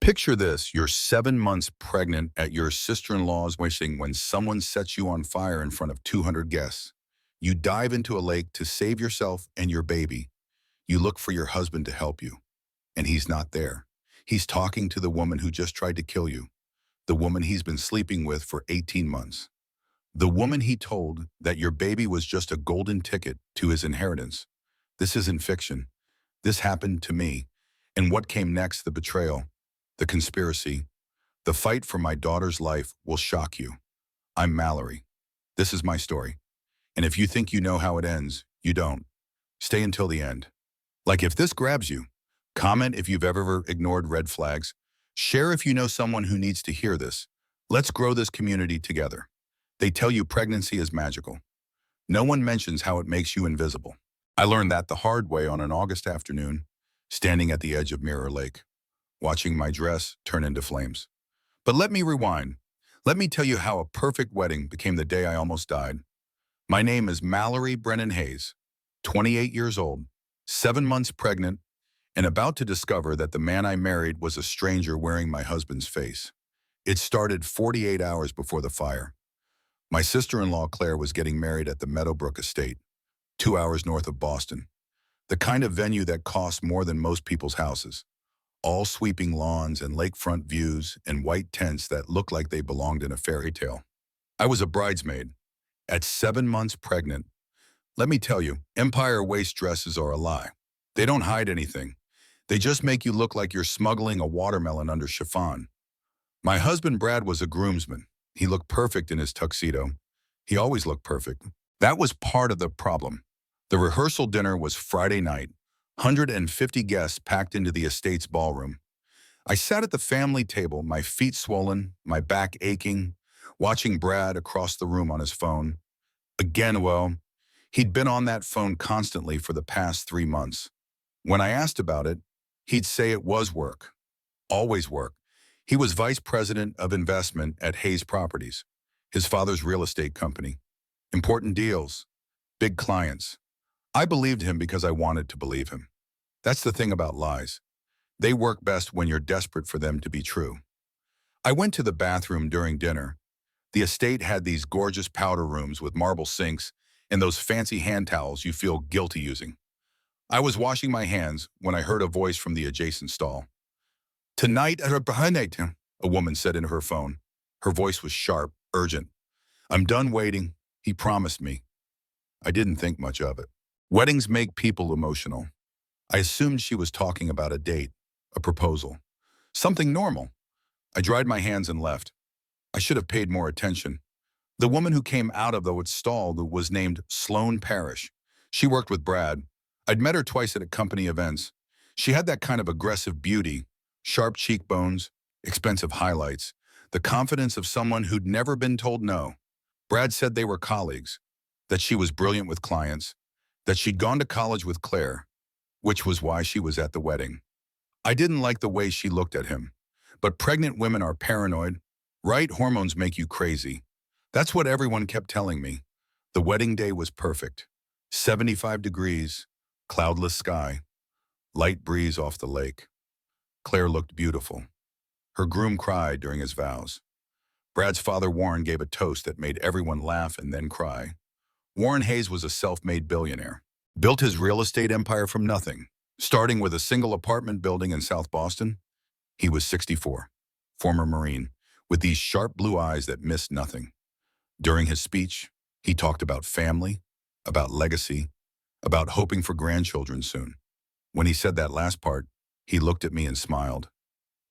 Picture this, you're 7 months pregnant at your sister-in-law's wishing when someone sets you on fire in front of 200 guests. You dive into a lake to save yourself and your baby. You look for your husband to help you, and he's not there. He's talking to the woman who just tried to kill you, the woman he's been sleeping with for 18 months. The woman he told that your baby was just a golden ticket to his inheritance. This isn't fiction. This happened to me. And what came next, the betrayal, the conspiracy, the fight for my daughter's life will shock you. I'm Mallory. This is my story. And if you think you know how it ends, you don't. Stay until the end. Like if this grabs you, comment if you've ever ignored red flags. Share if you know someone who needs to hear this. Let's grow this community together. They tell you pregnancy is magical. No one mentions how it makes you invisible. I learned that the hard way on an August afternoon, standing at the edge of Mirror Lake, watching my dress turn into flames. But let me rewind. Let me tell you how a perfect wedding became the day I almost died. My name is Mallory Brennan Hayes, 28 years old, 7 months pregnant, and about to discover that the man I married was a stranger wearing my husband's face. It started 48 hours before the fire. My sister-in-law Claire was getting married at the Meadowbrook Estate, 2 hours north of Boston, the kind of venue that costs more than most people's houses. All sweeping lawns and lakefront views and white tents that looked like they belonged in a fairy tale. I was a bridesmaid, at 7 months pregnant. Let me tell you, Empire waist dresses are a lie. They don't hide anything. They just make you look like you're smuggling a watermelon under chiffon. My husband Brad was a groomsman. He looked perfect in his tuxedo. He always looked perfect. That was part of the problem. The rehearsal dinner was Friday night. 150 guests packed into the estate's ballroom. I sat at the family table, my feet swollen, my back aching, watching Brad across the room on his phone. Again, well, he'd been on that phone constantly for the past 3 months. When I asked about it, he'd say it was work. Always work. He was vice president of investment at Hayes Properties, his father's real estate company. Important deals, big clients. I believed him because I wanted to believe him. That's the thing about lies. They work best when you're desperate for them to be true. I went to the bathroom during dinner. The estate had these gorgeous powder rooms with marble sinks and those fancy hand towels you feel guilty using. I was washing my hands when I heard a voice from the adjacent stall. "Tonight at a woman said into her phone. Her voice was sharp, urgent. "I'm done waiting," he promised me. I didn't think much of it. Weddings make people emotional. I assumed she was talking about a date, a proposal, something normal. I dried my hands and left. I should have paid more attention. The woman who came out of the stall was named Sloane Parrish. She worked with Brad. I'd met her twice at company events. She had that kind of aggressive beauty, sharp cheekbones, expensive highlights, the confidence of someone who'd never been told no. Brad said they were colleagues, that she was brilliant with clients, that she'd gone to college with Claire, which was why she was at the wedding. I didn't like the way she looked at him. But pregnant women are paranoid. Right hormones make you crazy. That's what everyone kept telling me. The wedding day was perfect. 75 degrees, cloudless sky, light breeze off the lake. Claire looked beautiful. Her groom cried during his vows. Brad's father Warren gave a toast that made everyone laugh and then cry. Warren Hayes was a self-made billionaire. Built his real estate empire from nothing, starting with a single apartment building in South Boston. He was 64, former Marine, with these sharp blue eyes that missed nothing. During his speech, he talked about family, about legacy, about hoping for grandchildren soon. When he said that last part, he looked at me and smiled.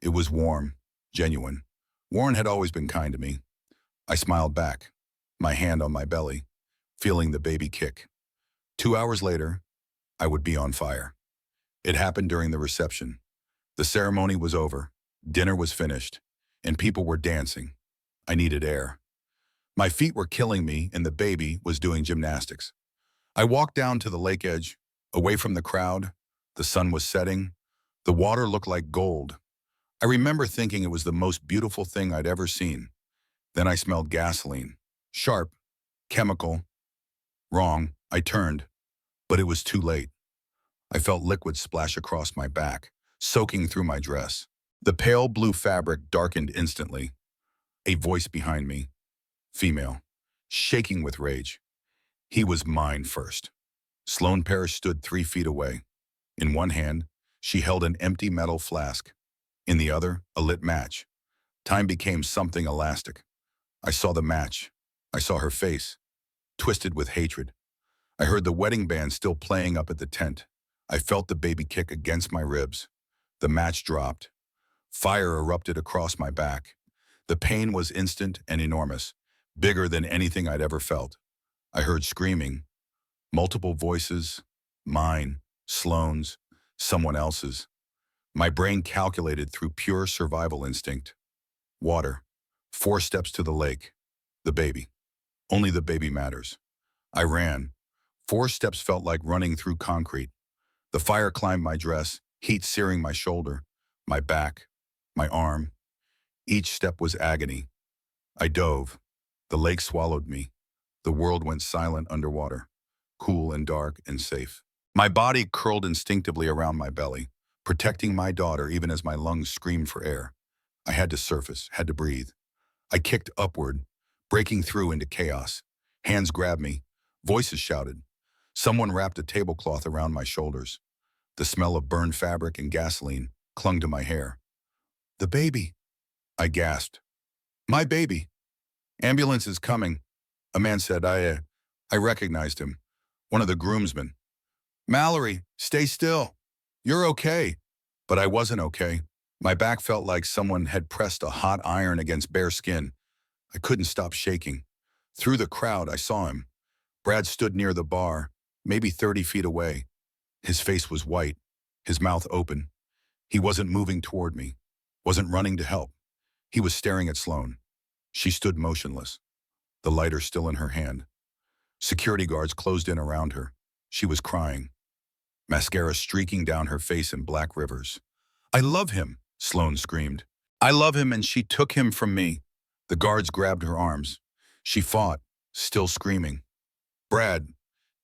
It was warm, genuine. Warren had always been kind to me. I smiled back, my hand on my belly, feeling the baby kick. 2 hours later, I would be on fire. It happened during the reception. The ceremony was over, dinner was finished, and people were dancing. I needed air. My feet were killing me and the baby was doing gymnastics. I walked down to the lake edge, away from the crowd. The sun was setting. The water looked like gold. I remember thinking it was the most beautiful thing I'd ever seen. Then I smelled gasoline. Sharp, chemical. Wrong. I turned, but it was too late. I felt liquid splash across my back, soaking through my dress. The pale blue fabric darkened instantly. A voice behind me, female, shaking with rage. He was mine first. Sloane Parrish stood 3 feet away. In one hand, she held an empty metal flask. In the other, a lit match. Time became something elastic. I saw the match. I saw her face, twisted with hatred. I heard the wedding band still playing up at the tent. I felt the baby kick against my ribs. The match dropped. Fire erupted across my back. The pain was instant and enormous, bigger than anything I'd ever felt. I heard screaming, multiple voices, mine, Sloane's, someone else's. My brain calculated through pure survival instinct. Water. 4 steps to the lake. The baby. Only the baby matters. I ran. 4 steps felt like running through concrete. The fire climbed my dress, heat searing my shoulder, my back, my arm. Each step was agony. I dove. The lake swallowed me. The world went silent underwater, cool and dark and safe. My body curled instinctively around my belly, protecting my daughter even as my lungs screamed for air. I had to surface, had to breathe. I kicked upward, breaking through into chaos. Hands grabbed me. Voices shouted. Someone wrapped a tablecloth around my shoulders. The smell of burned fabric and gasoline clung to my hair. The baby, I gasped. My baby. Ambulance is coming. A man said. I recognized him. One of the groomsmen. Mallory, stay still. You're okay. But I wasn't okay. My back felt like someone had pressed a hot iron against bare skin. I couldn't stop shaking. Through the crowd, I saw him. Brad stood near the bar, maybe 30 feet away. His face was white, his mouth open. He wasn't moving toward me, wasn't running to help. He was staring at Sloane. She stood motionless, the lighter still in her hand. Security guards closed in around her. She was crying, mascara streaking down her face in black rivers. I love him, Sloane screamed. I love him, and she took him from me. The guards grabbed her arms. She fought, still screaming. Brad,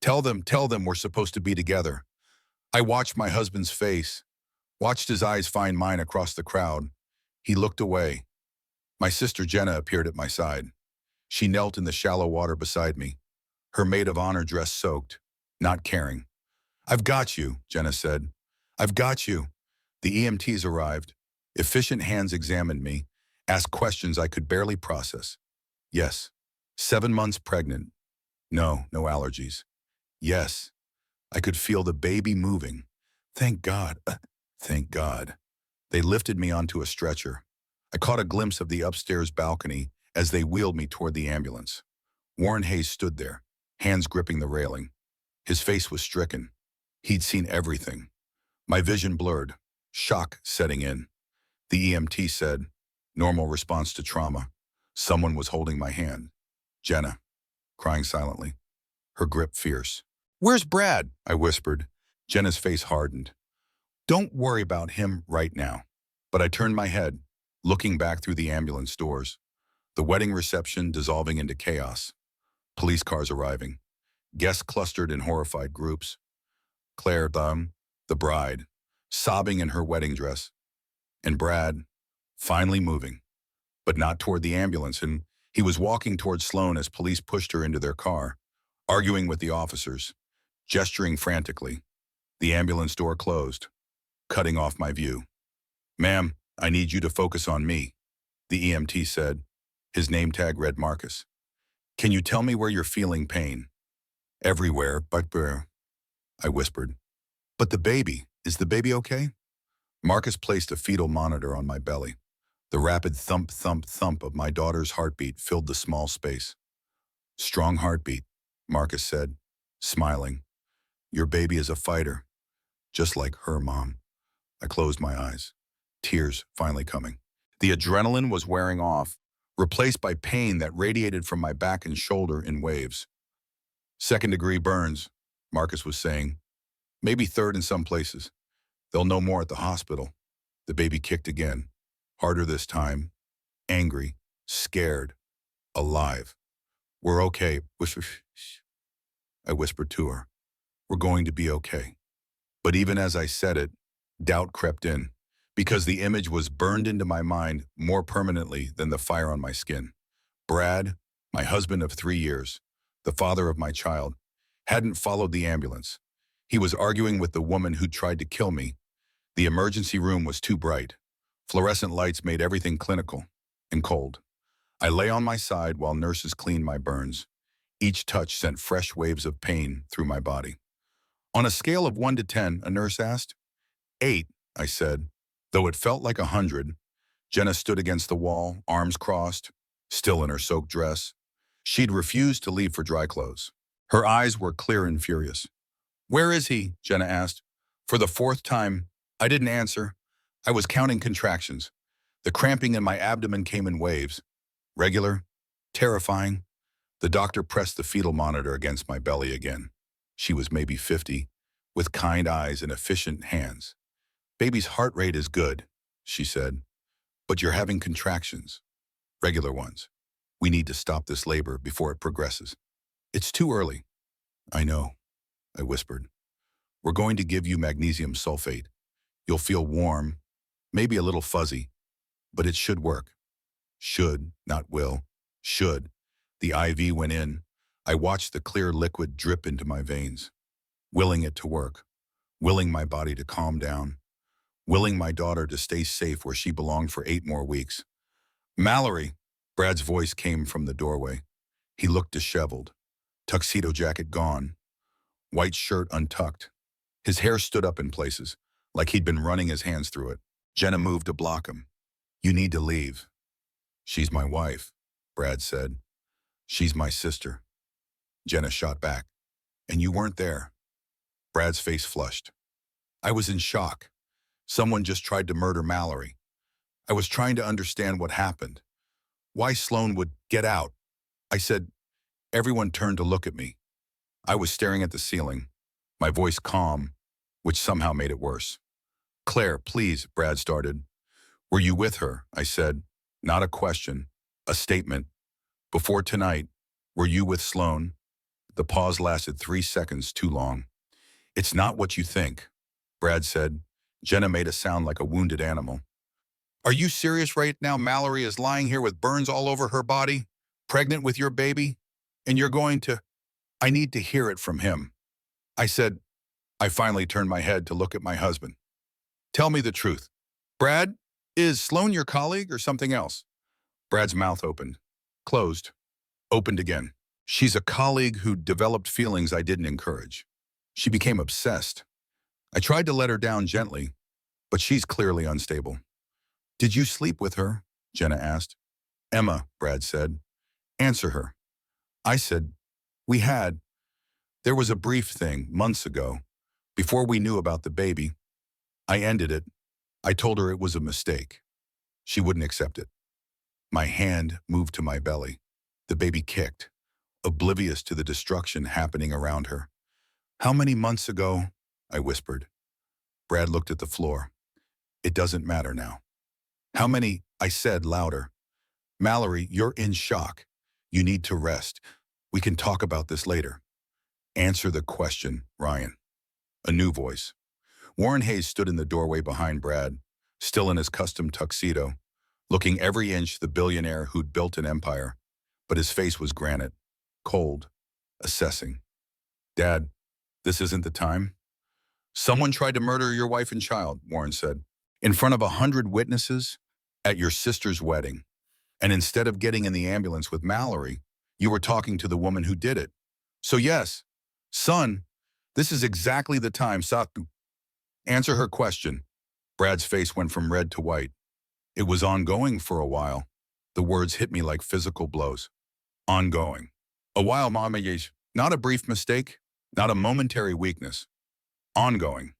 tell them we're supposed to be together. I watched my husband's face, watched his eyes find mine across the crowd. He looked away. My sister Jenna appeared at my side. She knelt in the shallow water beside me, her maid of honor dress soaked, not caring. I've got you, Jenna said. I've got you. The EMTs arrived. Efficient hands examined me, asked questions I could barely process. Yes. 7 months pregnant. No allergies. Yes. I could feel the baby moving. Thank God. Thank God. They lifted me onto a stretcher. I caught a glimpse of the upstairs balcony as they wheeled me toward the ambulance. Warren Hayes stood there, hands gripping the railing. His face was stricken. He'd seen everything. My vision blurred, shock setting in. The EMT said, normal response to trauma. Someone was holding my hand. Jenna, crying silently, her grip fierce. Where's Brad? I whispered. Jenna's face hardened. Don't worry about him right now. But I turned my head, looking back through the ambulance doors. The wedding reception dissolving into chaos. Police cars arriving. Guests clustered in horrified groups. Claire, the bride, sobbing in her wedding dress. And Brad, finally moving. But not toward the ambulance, and he was walking toward Sloane as police pushed her into their car, arguing with the officers, gesturing frantically. The ambulance door closed, cutting off my view. Ma'am, I need you to focus on me, the EMT said. His name tag read Marcus. Can you tell me where you're feeling pain? Everywhere, but where? I whispered. But the baby, is the baby okay? Marcus placed a fetal monitor on my belly. The rapid thump, thump, thump of my daughter's heartbeat filled the small space. Strong heartbeat, Marcus said, smiling. Your baby is a fighter, just like her mom. I closed my eyes, tears finally coming. The adrenaline was wearing off, replaced by pain that radiated from my back and shoulder in waves. 2nd-degree burns, Marcus was saying. Maybe 3rd in some places. They'll know more at the hospital. The baby kicked again, harder this time, angry, scared, alive. We're okay, I whispered to her. We're going to be okay. But even as I said it, doubt crept in, because the image was burned into my mind more permanently than the fire on my skin. Brad, my husband of 3 years, the father of my child, hadn't followed the ambulance. He was arguing with the woman who tried to kill me. The emergency room was too bright. Fluorescent lights made everything clinical and cold. I lay on my side while nurses cleaned my burns. Each touch sent fresh waves of pain through my body. On a scale of 1 to 10, a nurse asked. 8, I said. Though it felt like 100, Jenna stood against the wall, arms crossed, still in her soaked dress. She'd refused to leave for dry clothes. Her eyes were clear and furious. "Where is he?" Jenna asked. For the fourth time, I didn't answer. I was counting contractions. The cramping in my abdomen came in waves. Regular, terrifying. The doctor pressed the fetal monitor against my belly again. She was maybe 50, with kind eyes and efficient hands. "Baby's heart rate is good," she said, "but you're having contractions. Regular ones. We need to stop this labor before it progresses." "It's too early." "I know," I whispered. "We're going to give you magnesium sulfate. You'll feel warm, maybe a little fuzzy, but it should work." Should, not will. Should. The IV went in. I watched the clear liquid drip into my veins, willing it to work, willing my body to calm down, willing my daughter to stay safe where she belonged for 8 more weeks. "Mallory," Brad's voice came from the doorway. He looked disheveled, tuxedo jacket gone, white shirt untucked. His hair stood up in places, like he'd been running his hands through it. Jenna moved to block him. "You need to leave." "She's my wife," Brad said. "She's my sister." Jenna shot back. "And you weren't there." Brad's face flushed. "I was in shock. Someone just tried to murder Mallory. I was trying to understand what happened. Why Sloan would get out." I said. Everyone turned to look at me. I was staring at the ceiling, my voice calm, which somehow made it worse. "Claire, please," Brad started. "Were you with her?" I said. Not a question, a statement. "Before tonight, were you with Sloan?" The pause lasted 3 seconds too long. "It's not what you think," Brad said. Jenna made a sound like a wounded animal. "Are you serious right now? Mallory is lying here with burns all over her body, pregnant with your baby, and you're going to—" "I need to hear it from him," I said. I finally turned my head to look at my husband. "Tell me the truth. Brad, is Sloan your colleague or something else?" Brad's mouth opened, closed, opened again. "She's a colleague who developed feelings I didn't encourage. She became obsessed. I tried to let her down gently, but she's clearly unstable." "Did you sleep with her?" Jenna asked. "Emma," Brad said. "Answer her." I said, "We had. There was a brief thing, months ago, before we knew about the baby. I ended it. I told her it was a mistake. She wouldn't accept it." My hand moved to my belly. The baby kicked, oblivious to the destruction happening around her. "How many months ago?" I whispered. Brad looked at the floor. "It doesn't matter now." "How many?" I said louder. "Mallory, you're in shock. You need to rest. We can talk about this later." "Answer the question, Ryan." A new voice. Warren Hayes stood in the doorway behind Brad, still in his custom tuxedo, looking every inch the billionaire who'd built an empire. But his face was granite, cold, assessing. "Dad, this isn't the time." "Someone tried to murder your wife and child," Warren said, "in front of 100 witnesses at your sister's wedding. And instead of getting in the ambulance with Mallory, you were talking to the woman who did it. So yes, son, this is exactly the time, Satu." "Answer her question." Brad's face went from red to white. "It was ongoing for a while." The words hit me like physical blows. Ongoing. A while, Mama Yesh. Not a brief mistake, not a momentary weakness. Ongoing.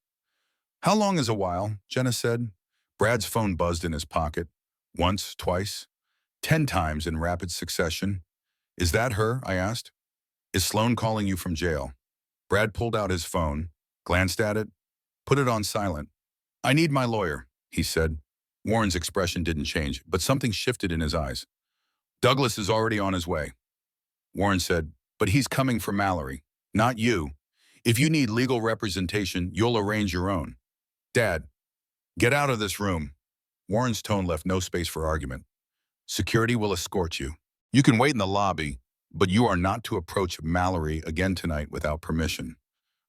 "How long is a while?" Jenna said. Brad's phone buzzed in his pocket. Once, twice, 10 times in rapid succession. "Is that her?" I asked. "Is Sloan calling you from jail?" Brad pulled out his phone, glanced at it, put it on silent. "I need my lawyer," he said. Warren's expression didn't change, but something shifted in his eyes. "Douglas is already on his way." Warren said, "But he's coming for Mallory, not you. If you need legal representation, you'll arrange your own." "Dad." Get out of this room. Warren's tone left no space for argument. Security will escort you. You can wait in the lobby, but you are not to approach Mallory again tonight without permission.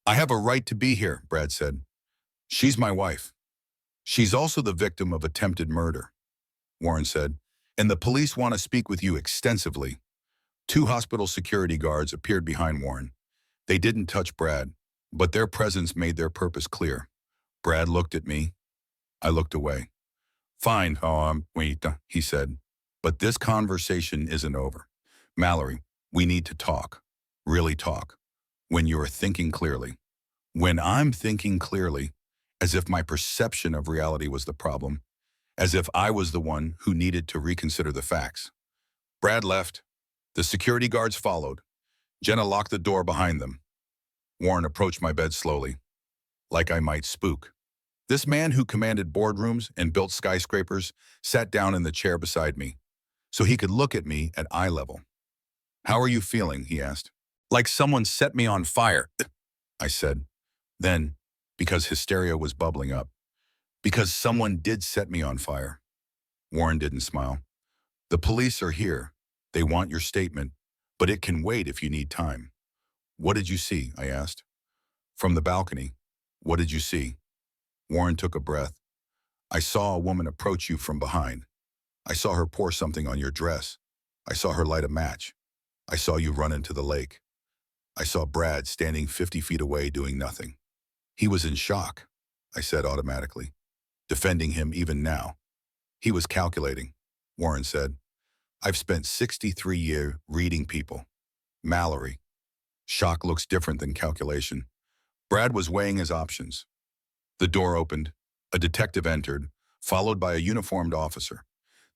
I have a right to be here, Brad said. She's my wife. She's also the victim of attempted murder, Warren said, and the police want to speak with you extensively. Two hospital security guards appeared behind Warren. They didn't touch Brad, but their presence made their purpose clear. Brad looked at me. I looked away. Fine, wait, he said. But this conversation isn't over. Mallory, we need to talk. Really talk. When you're thinking clearly. When I'm thinking clearly, as if my perception of reality was the problem, as if I was the one who needed to reconsider the facts. Brad left. The security guards followed. Jenna locked the door behind them. Warren approached my bed slowly, like I might spook. This man who commanded boardrooms and built skyscrapers sat down in the chair beside me, so he could look at me at eye level. How are you feeling? He asked. Like someone set me on fire, I said. Then, because hysteria was bubbling up, because someone did set me on fire. Warren didn't smile. The police are here. They want your statement, but it can wait if you need time. What did you see? I asked. From the balcony. What did you see? Warren took a breath. I saw a woman approach you from behind. I saw her pour something on your dress. I saw her light a match. I saw you run into the lake. I saw Brad standing 50 feet away doing nothing. He was in shock, I said automatically, defending him even now. He was calculating, Warren said. I've spent 63 years reading people. Mallory. Shock looks different than calculation. Brad was weighing his options. The door opened. A detective entered, followed by a uniformed officer.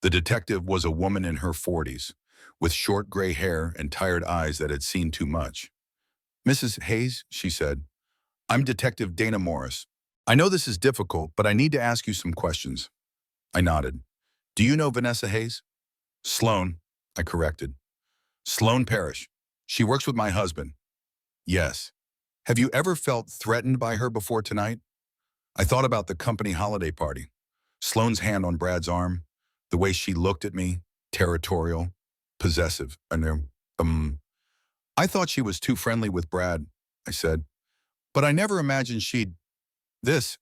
The detective was a woman in her 40s, with short gray hair and tired eyes that had seen too much. Mrs. Hayes, she said, I'm Detective Dana Morris. I know this is difficult, but I need to ask you some questions. I nodded. Do you know Vanessa Hayes? Sloan, I corrected. Sloan Parrish. She works with my husband. Yes. Have you ever felt threatened by her before tonight? I thought about the company holiday party. Sloan's hand on Brad's arm, the way she looked at me, territorial, possessive. I thought she was too friendly with Brad, I said. But I never imagined she'd... This.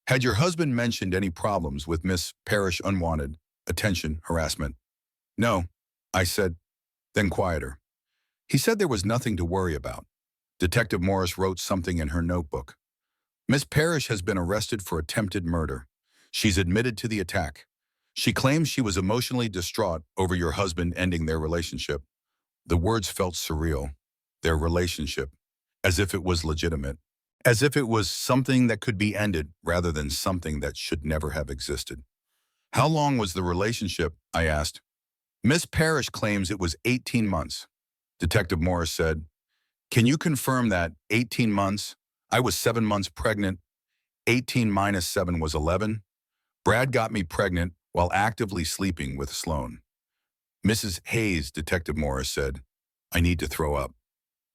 Had your husband mentioned any problems with Miss Parrish unwanted attention, harassment? No, I said, then quieter. He said there was nothing to worry about. Detective Morris wrote something in her notebook. Miss Parrish has been arrested for attempted murder. She's admitted to the attack. She claims she was emotionally distraught over your husband ending their relationship. The words felt surreal. Their relationship. As if it was legitimate. As if it was something that could be ended rather than something that should never have existed. How long was the relationship? I asked. Miss Parrish claims it was 18 months. Detective Morris said, can you confirm that 18 months? I was 7 months pregnant. 18 minus 7 was 11. Brad got me pregnant while actively sleeping with Sloan. Mrs. Hayes, Detective Morris said, I need to throw up.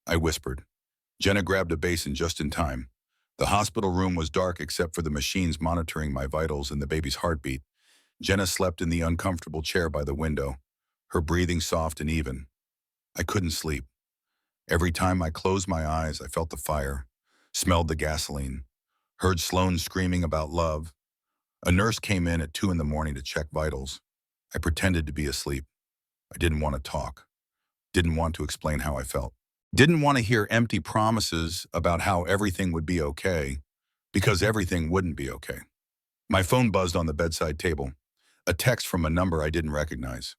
I whispered. Jenna grabbed a basin just in time. The hospital room was dark except for the machines monitoring my vitals and the baby's heartbeat. Jenna slept in the uncomfortable chair by the window, her breathing soft and even. I couldn't sleep. Every time I closed my eyes, I felt the fire, smelled the gasoline, heard Sloan screaming about love. A nurse came in at 2 in the morning to check vitals. I pretended to be asleep. I didn't want to talk. Didn't want to explain how I felt. Didn't want to hear empty promises about how everything would be okay, because everything wouldn't be okay. My phone buzzed on the bedside table, a text from a number I didn't recognize.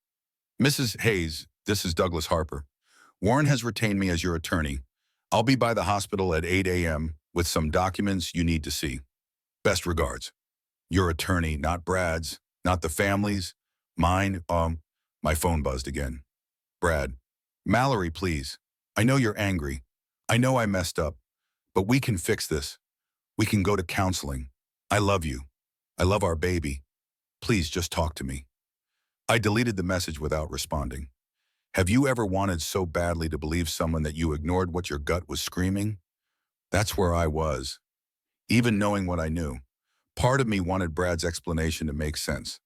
Mrs. Hayes, this is Douglas Harper. Warren has retained me as your attorney. I'll be by the hospital at 8 a.m. with some documents you need to see. Best regards. Your attorney, not Brad's, not the family's, mine. My phone buzzed again. Brad. Mallory, please. I know you're angry. I know I messed up. But we can fix this. We can go to counseling. I love you. I love our baby. Please just talk to me. I deleted the message without responding. Have you ever wanted so badly to believe someone that you ignored what your gut was screaming? That's where I was, even knowing what I knew. Part of me wanted Brad's explanation to make sense,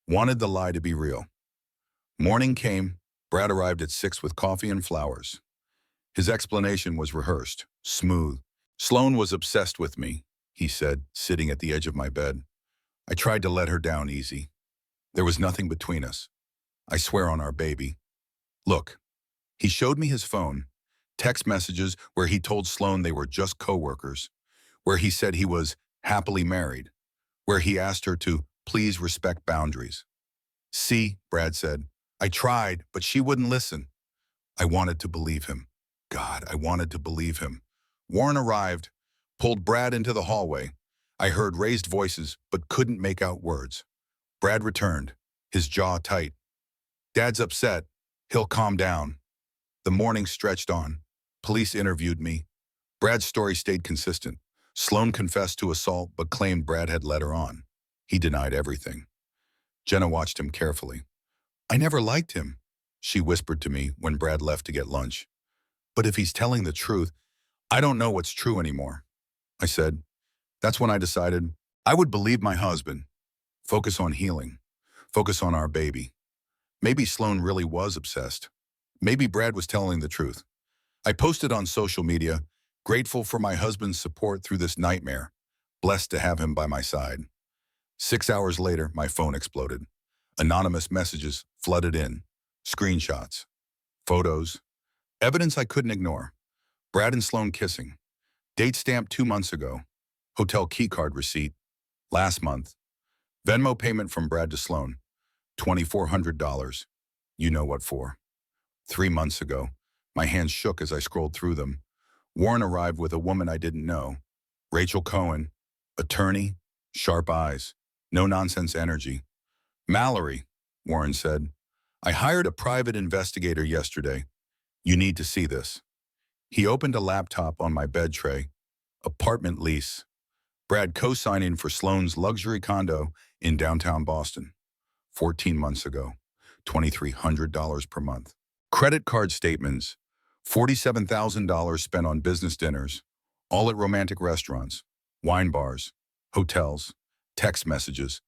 wanted the lie to be real. Morning came. Brad arrived at 6 with coffee and flowers. His explanation was rehearsed, smooth. Sloane was obsessed with me, he said, sitting at the edge of my bed. I tried to let her down easy. There was nothing between us. I swear on our baby. Look, he showed me his phone, text messages where he told Sloane they were just co-workers, where he said he was happily married, where he asked her to please respect boundaries. See, Brad said, I tried, but she wouldn't listen. I wanted to believe him. God, I wanted to believe him. Warren arrived, pulled Brad into the hallway. I heard raised voices, but couldn't make out words. Brad returned, his jaw tight. Dad's upset. He'll calm down. The morning stretched on. Police interviewed me. Brad's story stayed consistent. Sloane confessed to assault, but claimed Brad had led her on. He denied everything. Jenna watched him carefully. I never liked him, she whispered to me when Brad left to get lunch. But if he's telling the truth, I don't know what's true anymore. I said. That's when I decided I would believe my husband. Focus on healing. Focus on our baby. Maybe Sloane really was obsessed. Maybe Brad was telling the truth. I posted on social media, grateful for my husband's support through this nightmare, blessed to have him by my side. 6 hours later, my phone exploded. Anonymous messages flooded in, screenshots, photos, evidence I couldn't ignore. Brad and Sloane kissing. Date stamped 2 months ago. Hotel keycard receipt. Last month. Venmo payment from Brad to Sloane. $2,400. You know what for. 3 months ago. My hands shook as I scrolled through them. Warren arrived with a woman I didn't know. Rachel Cohen. Attorney. Sharp eyes. No-nonsense energy. Mallory, Warren said. I hired a private investigator yesterday. You need to see this. He opened a laptop on my bed tray. Apartment lease. Brad co-signing for Sloane's luxury condo in downtown Boston. 14 months ago. $2,300 per month. Credit card statements. $47,000 spent on business dinners, all at romantic restaurants, wine bars, hotels, text messages.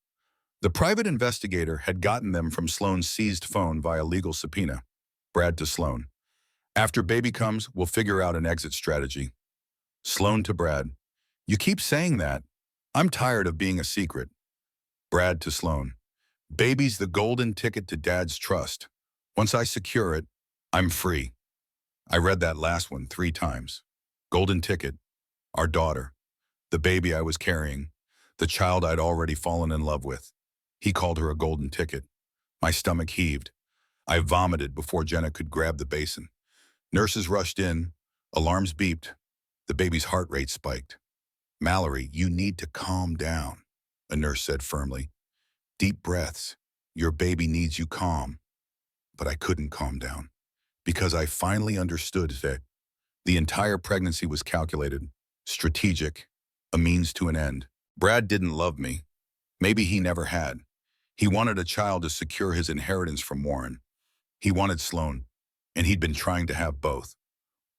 The private investigator had gotten them from Sloane's seized phone via legal subpoena. Brad to Sloane. After baby comes, we'll figure out an exit strategy. Sloane to Brad. You keep saying that. I'm tired of being a secret. Brad to Sloane. Baby's the golden ticket to Dad's trust. Once I secure it, I'm free. I read that last one 3 times. Golden ticket. Our daughter. The baby I was carrying. The child I'd already fallen in love with. He called her a golden ticket. My stomach heaved. I vomited before Jenna could grab the basin. Nurses rushed in. Alarms beeped. The baby's heart rate spiked. Mallory, you need to calm down, a nurse said firmly. Deep breaths. Your baby needs you calm. But I couldn't calm down because I finally understood that the entire pregnancy was calculated, strategic, a means to an end. Brad didn't love me. Maybe he never had. He wanted a child to secure his inheritance from Warren. He wanted Sloane, and he'd been trying to have both.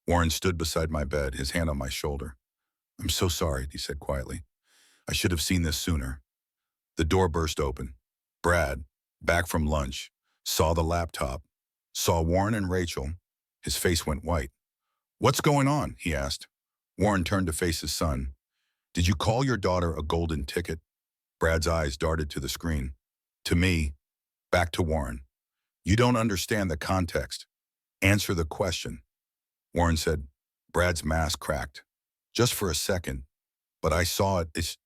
Warren stood beside my bed, his hand on my shoulder. I'm so sorry, he said quietly. I should have seen this sooner. The door burst open. Brad, back from lunch, saw the laptop, saw Warren and Rachel. His face went white. What's going on? He asked. Warren turned to face his son. Did you call your daughter a golden ticket? Brad's eyes darted to the screen. To me, back to Warren. You don't understand the context. Answer the question. Warren said. Brad's mask cracked. Just for a second. But I saw it. It's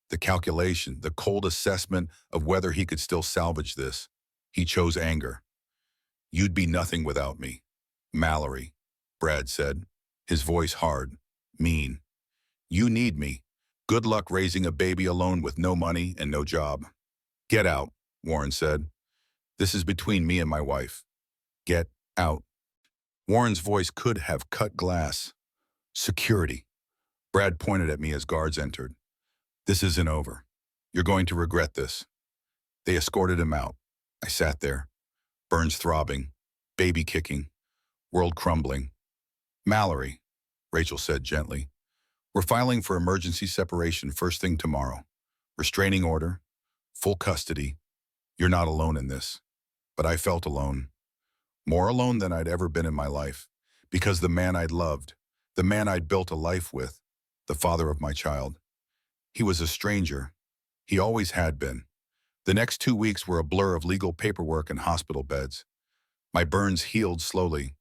the calculation, the cold assessment of whether he could still salvage this. He chose anger. You'd be nothing without me. Mallory, Brad said, his voice hard, mean. You need me. Good luck raising a baby alone with no money and no job. Get out, Warren said. This is between me and my wife. Get out. Warren's voice could have cut glass. Security. Brad pointed at me as guards entered. This isn't over. You're going to regret this. They escorted him out. I sat there. Burns throbbing. Baby kicking. World crumbling. Mallory, Rachel said gently. We're filing for emergency separation first thing tomorrow. restraining order, full custody. You're not alone in this. But I felt alone. More alone than I'd ever been in my life. Because the man I'd loved, the man I'd built a life with, the father of my child, he was a stranger. He always had been. The next 2 weeks were a blur of legal paperwork and hospital beds. My burns healed slowly.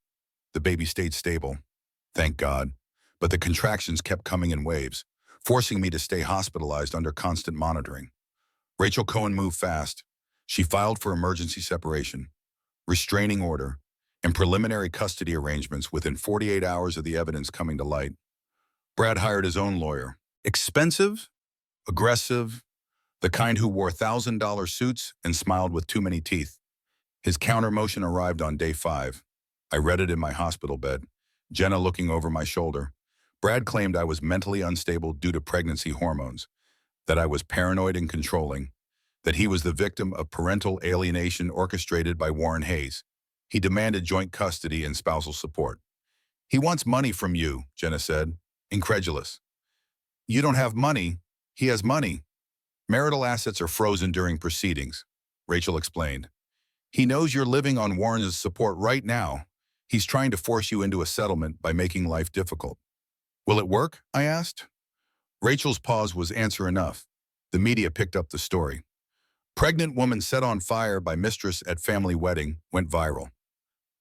The baby stayed stable. Thank God. But the contractions kept coming in waves, forcing me to stay hospitalized under constant monitoring. Rachel Cohen moved fast. She filed for emergency separation, restraining order, and preliminary custody arrangements within 48 hours of the evidence coming to light. Brad hired his own lawyer. Expensive, aggressive, the kind who wore $1,000 suits and smiled with too many teeth. His counter motion arrived on day 5. I read it in my hospital bed, Jenna looking over my shoulder. Brad claimed I was mentally unstable due to pregnancy hormones, that I was paranoid and controlling, that he was the victim of parental alienation orchestrated by Warren Hayes. He demanded joint custody and spousal support. He wants money from you, Jenna said, incredulous. You don't have money. He has money. Marital assets are frozen during proceedings, Rachel explained. He knows you're living on Warren's support right now. He's trying to force you into a settlement by making life difficult. Will it work? I asked. Rachel's pause was answer enough. The media picked up the story. Pregnant woman set on fire by mistress at family wedding went viral.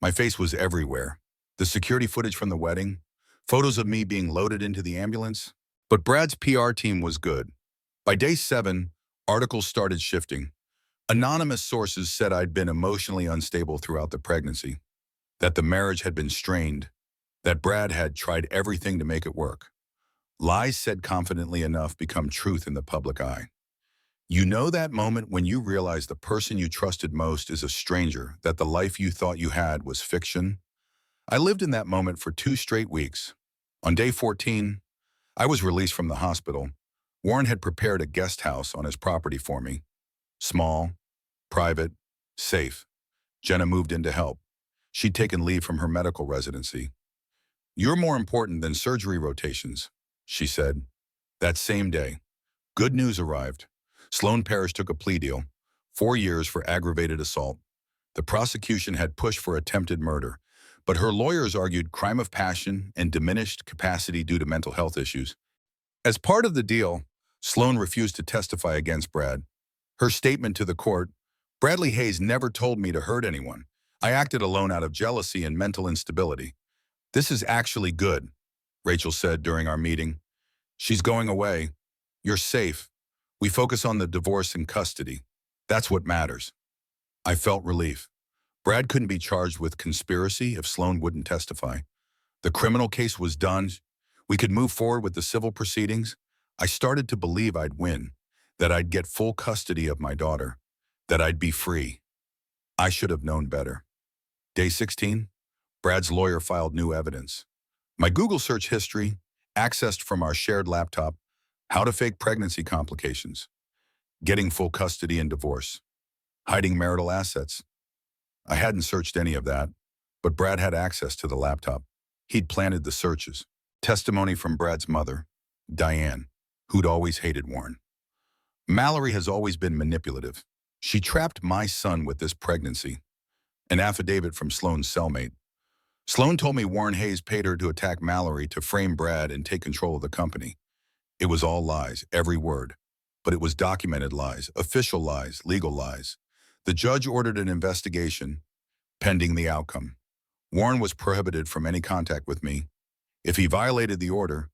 My face was everywhere. The security footage from the wedding, photos of me being loaded into the ambulance. But Brad's PR team was good. By day 7, articles started shifting. Anonymous sources said I'd been emotionally unstable throughout the pregnancy, that the marriage had been strained, that Brad had tried everything to make it work. Lies said confidently enough become truth in the public eye. You know that moment when you realize the person you trusted most is a stranger, that the life you thought you had was fiction? I lived in that moment for 2 straight weeks. On day 14, I was released from the hospital. Warren had prepared a guest house on his property for me. Small, private, safe. Jenna moved in to help. She'd taken leave from her medical residency. You're more important than surgery rotations, she said. That same day, good news arrived. Sloan Parrish took a plea deal, 4 years for aggravated assault. The prosecution had pushed for attempted murder, but her lawyers argued crime of passion and diminished capacity due to mental health issues. As part of the deal, Sloan refused to testify against Brad. Her statement to the court, Bradley Hayes never told me to hurt anyone. I acted alone out of jealousy and mental instability. This is actually good, Rachel said during our meeting. She's going away. You're safe. We focus on the divorce and custody. That's what matters. I felt relief. Brad couldn't be charged with conspiracy if Sloan wouldn't testify. The criminal case was done. We could move forward with the civil proceedings. I started to believe I'd win, that I'd get full custody of my daughter, that I'd be free. I should have known better. Day 16, Brad's lawyer filed new evidence. My Google search history, accessed from our shared laptop, how to fake pregnancy complications, getting full custody and divorce, hiding marital assets. I hadn't searched any of that, but Brad had access to the laptop. He'd planted the searches. Testimony from Brad's mother, Diane, who'd always hated Warren. Mallory has always been manipulative. She trapped my son with this pregnancy. An affidavit from Sloan's cellmate. Sloan told me Warren Hayes paid her to attack Mallory to frame Brad and take control of the company. It was all lies, every word. But it was documented lies, official lies, legal lies. The judge ordered an investigation, pending the outcome. Warren was prohibited from any contact with me. If he violated the order,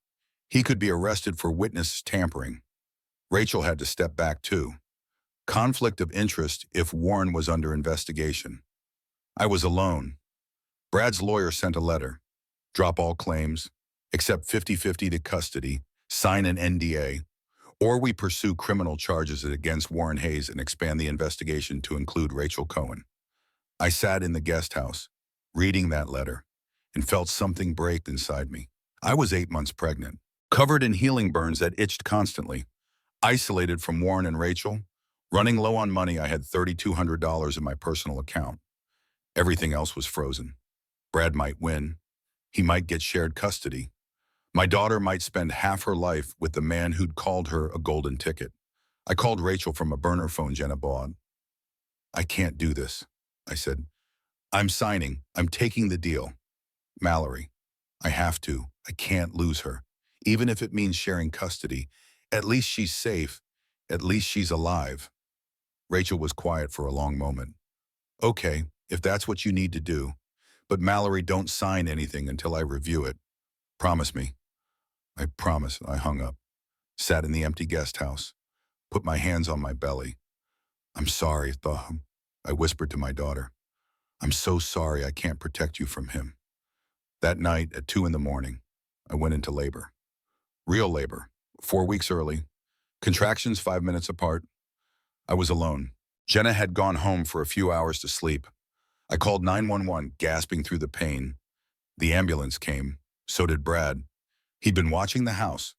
he could be arrested for witness tampering. Rachel had to step back too. Conflict of interest if Warren was under investigation. I was alone. Brad's lawyer sent a letter. Drop all claims, accept 50-50 to custody, sign an NDA, or we pursue criminal charges against Warren Hayes and expand the investigation to include Rachel Cohen. I sat in the guest house, reading that letter, and felt something break inside me. I was 8 months pregnant, covered in healing burns that itched constantly, isolated from Warren and Rachel, running low on money. I had $3,200 in my personal account. Everything else was frozen. Brad might win. He might get shared custody. My daughter might spend half her life with the man who'd called her a golden ticket. I called Rachel from a burner phone Jenna bought. I can't do this, I said. I'm signing. I'm taking the deal. Mallory, I have to. I can't lose her. Even if it means sharing custody. At least she's safe. At least she's alive. Rachel was quiet for a long moment. Okay, if that's what you need to do. But Mallory, don't sign anything until I review it. Promise me. I promise. I hung up. Sat in the empty guest house. Put my hands on my belly. I'm sorry, I whispered to my daughter. I'm so sorry I can't protect you from him. That night at 2 in the morning, I went into labor. Real labor. 4 weeks early. Contractions 5 minutes apart. I was alone. Jenna had gone home for a few hours to sleep. I called 911, gasping through the pain. The ambulance came. So did Brad. He'd been watching the house,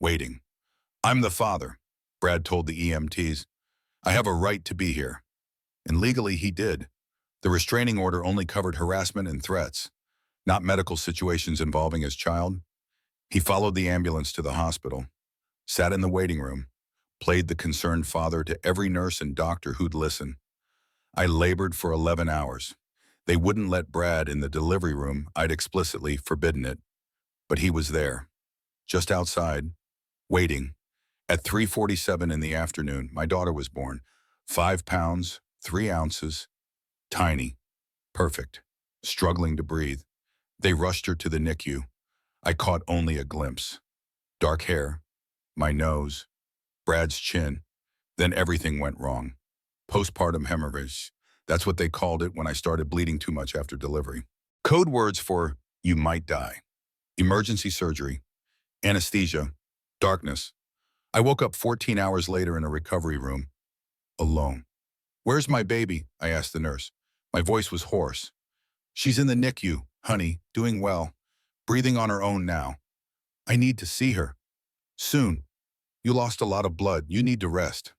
waiting. I'm the father, Brad told the EMTs. I have a right to be here. And legally he did. The restraining order only covered harassment and threats, not medical situations involving his child. He followed the ambulance to the hospital, sat in the waiting room, played the concerned father to every nurse and doctor who'd listen. I labored for 11 hours. They wouldn't let Brad in the delivery room. I'd explicitly forbidden it. But he was there, just outside, waiting. At 3:47 in the afternoon, my daughter was born. 5 pounds, 3 ounces, tiny, perfect, struggling to breathe. They rushed her to the NICU. I caught only a glimpse. Dark hair, my nose, Brad's chin. Then everything went wrong. Postpartum hemorrhage. That's what they called it when I started bleeding too much after delivery. Code words for you might die. Emergency surgery, anesthesia, darkness. I woke up 14 hours later in a recovery room, alone. Where's my baby? I asked the nurse. My voice was hoarse. She's in the NICU, honey, doing well, breathing on her own now. I need to see her. Soon. You lost a lot of blood. You need to rest.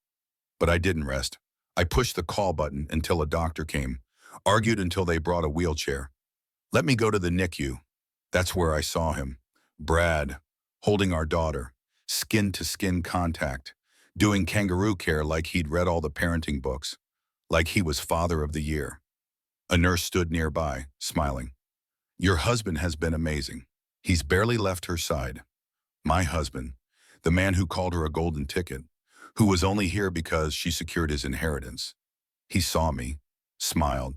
But I didn't rest. I pushed the call button until a doctor came, argued until they brought a wheelchair. Let me go to the NICU. That's where I saw him. Brad, holding our daughter, skin-to-skin contact, doing kangaroo care like he'd read all the parenting books, like he was father of the year. A nurse stood nearby, smiling. Your husband has been amazing. He's barely left her side. My husband, the man who called her a golden ticket, who was only here because she secured his inheritance. He saw me, smiled,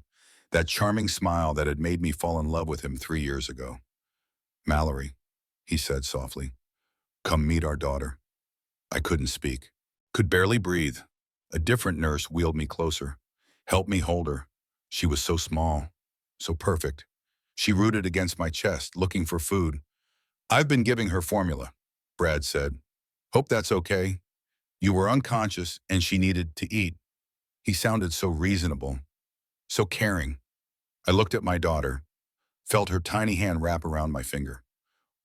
that charming smile that had made me fall in love with him 3 years ago. Mallory, he said softly, come meet our daughter. I couldn't speak, could barely breathe. A different nurse wheeled me closer, helped me hold her. She was so small, so perfect. She rooted against my chest, looking for food. I've been giving her formula, Brad said. Hope that's okay. You were unconscious and she needed to eat. He sounded so reasonable, so caring. I looked at my daughter, felt her tiny hand wrap around my finger.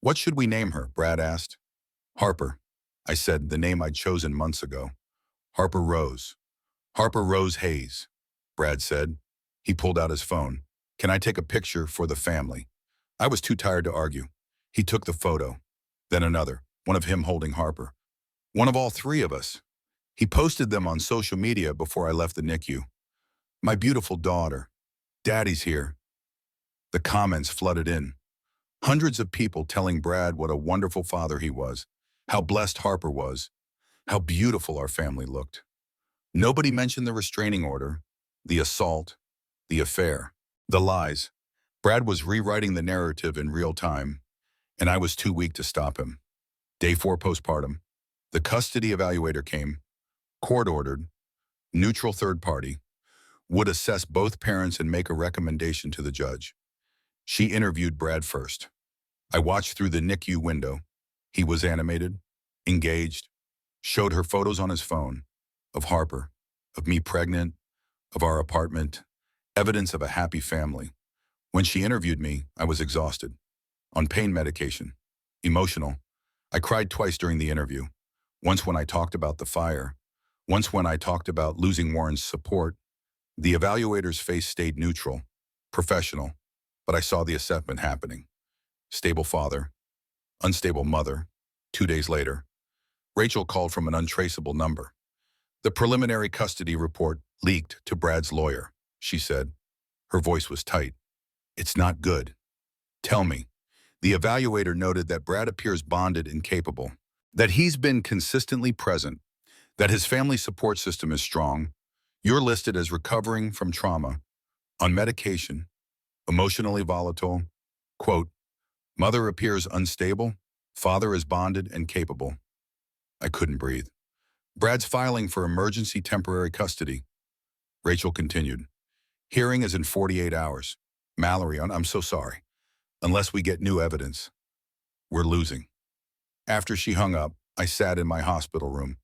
What should we name her? Brad asked. Harper, I said, the name I'd chosen months ago. Harper Rose. Harper Rose Hayes, Brad said. He pulled out his phone. Can I take a picture for the family? I was too tired to argue. He took the photo, then another, one of him holding Harper. One of all 3 of us. He posted them on social media before I left the NICU. My beautiful daughter. Daddy's here. The comments flooded in. Hundreds of people telling Brad what a wonderful father he was, how blessed Harper was, how beautiful our family looked. Nobody mentioned the restraining order, the assault, the affair, the lies. Brad was rewriting the narrative in real time, and I was too weak to stop him. Day 4 postpartum. The custody evaluator came, court-ordered, neutral third party, would assess both parents and make a recommendation to the judge. She interviewed Brad first. I watched through the NICU window. He was animated, engaged, showed her photos on his phone, of Harper, of me pregnant, of our apartment, evidence of a happy family. When she interviewed me, I was exhausted, on pain medication, emotional. I cried twice during the interview. Once when I talked about the fire, once when I talked about losing Warren's support. The evaluator's face stayed neutral, professional, but I saw the assessment happening. Stable father, unstable mother. 2 days later, Rachel called from an untraceable number. The preliminary custody report leaked to Brad's lawyer, she said. Her voice was tight. It's not good. Tell me. The evaluator noted that Brad appears bonded and capable, that he's been consistently present, that his family support system is strong. You're listed as recovering from trauma, on medication, emotionally volatile. Quote, mother appears unstable, father is bonded and capable. I couldn't breathe. Brad's filing for emergency temporary custody. Rachel continued. Hearing is in 48 hours. Mallory, I'm so sorry. Unless we get new evidence, we're losing. After she hung up, I sat in my hospital room,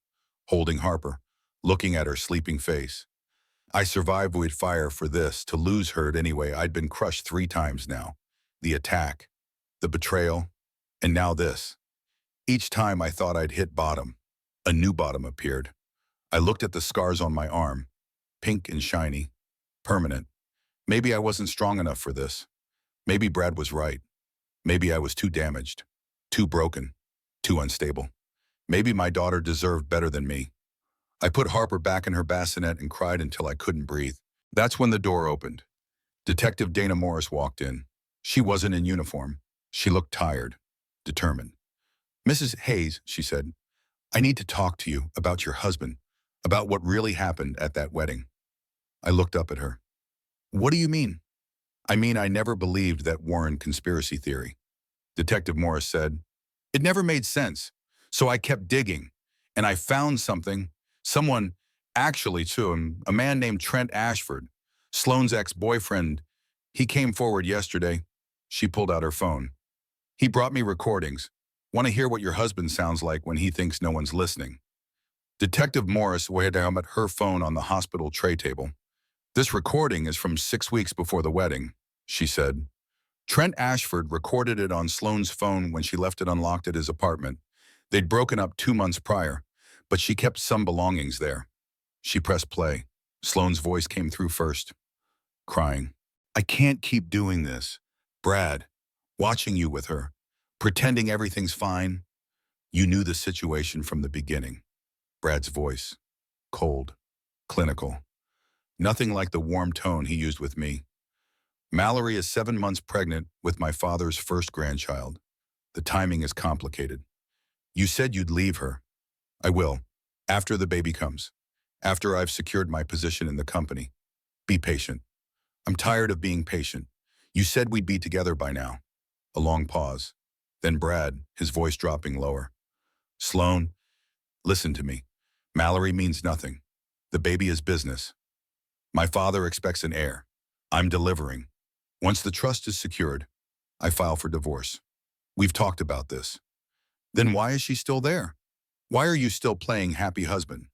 holding Harper, looking at her sleeping face. I survived with fire for this, to lose her anyway. I'd been crushed 3 times now. The attack, the betrayal, and now this. Each time I thought I'd hit bottom, a new bottom appeared. I looked at the scars on my arm, pink and shiny, permanent. Maybe I wasn't strong enough for this. Maybe Brad was right. Maybe I was too damaged, too broken, too unstable. Maybe my daughter deserved better than me. I put Harper back in her bassinet and cried until I couldn't breathe. That's when the door opened. Detective Dana Morris walked in. She wasn't in uniform. She looked tired, determined. Mrs. Hayes, she said, I need to talk to you about your husband, about what really happened at that wedding. I looked up at her. What do you mean? I mean, I never believed that Warren conspiracy theory. Detective Morris said, it never made sense. So I kept digging, and I found something. Someone, actually to him, a man named Trent Ashford, Sloane's ex-boyfriend. He came forward yesterday. She pulled out her phone. He brought me recordings. Want to hear what your husband sounds like when he thinks no one's listening? Detective Morris weighed down at her phone on the hospital tray table. This recording is from 6 weeks before the wedding, she said. Trent Ashford recorded it on Sloane's phone when she left it unlocked at his apartment. They'd broken up 2 months prior, but she kept some belongings there. She pressed play. Sloane's voice came through first, crying. I can't keep doing this. Brad, watching you with her, pretending everything's fine. You knew the situation from the beginning. Brad's voice, cold, clinical. Nothing like the warm tone he used with me. Mallory is 7 months pregnant with my father's first grandchild. The timing is complicated. You said you'd leave her. I will, after the baby comes, after I've secured my position in the company. Be patient. I'm tired of being patient. You said we'd be together by now. A long pause. Then Brad, his voice dropping lower. Sloane, listen to me. Mallory means nothing. The baby is business. My father expects an heir. I'm delivering. Once the trust is secured, I file for divorce. We've talked about this. Then why is she still there? Why are you still playing happy husband?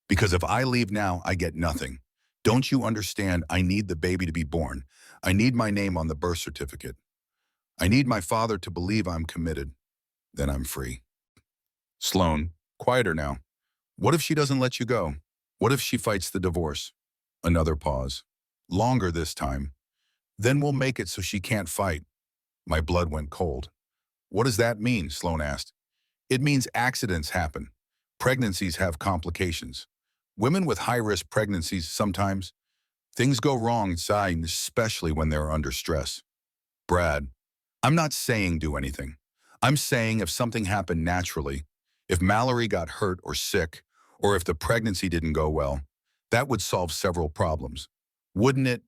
Because if I leave now, I get nothing. Don't you understand? I need the baby to be born. I need my name on the birth certificate. I need my father to believe I'm committed. Then I'm free. Sloane, quieter now. What if she doesn't let you go? What if she fights the divorce? Another pause. Longer this time. Then we'll make it so she can't fight. My blood went cold. What does that mean? Sloane asked. It means accidents happen. Pregnancies have complications. Women with high-risk pregnancies sometimes, things go wrong inside, especially when they're under stress. Brad, I'm not saying do anything. I'm saying if something happened naturally, if Mallory got hurt or sick, or if the pregnancy didn't go well, that would solve several problems. Wouldn't it?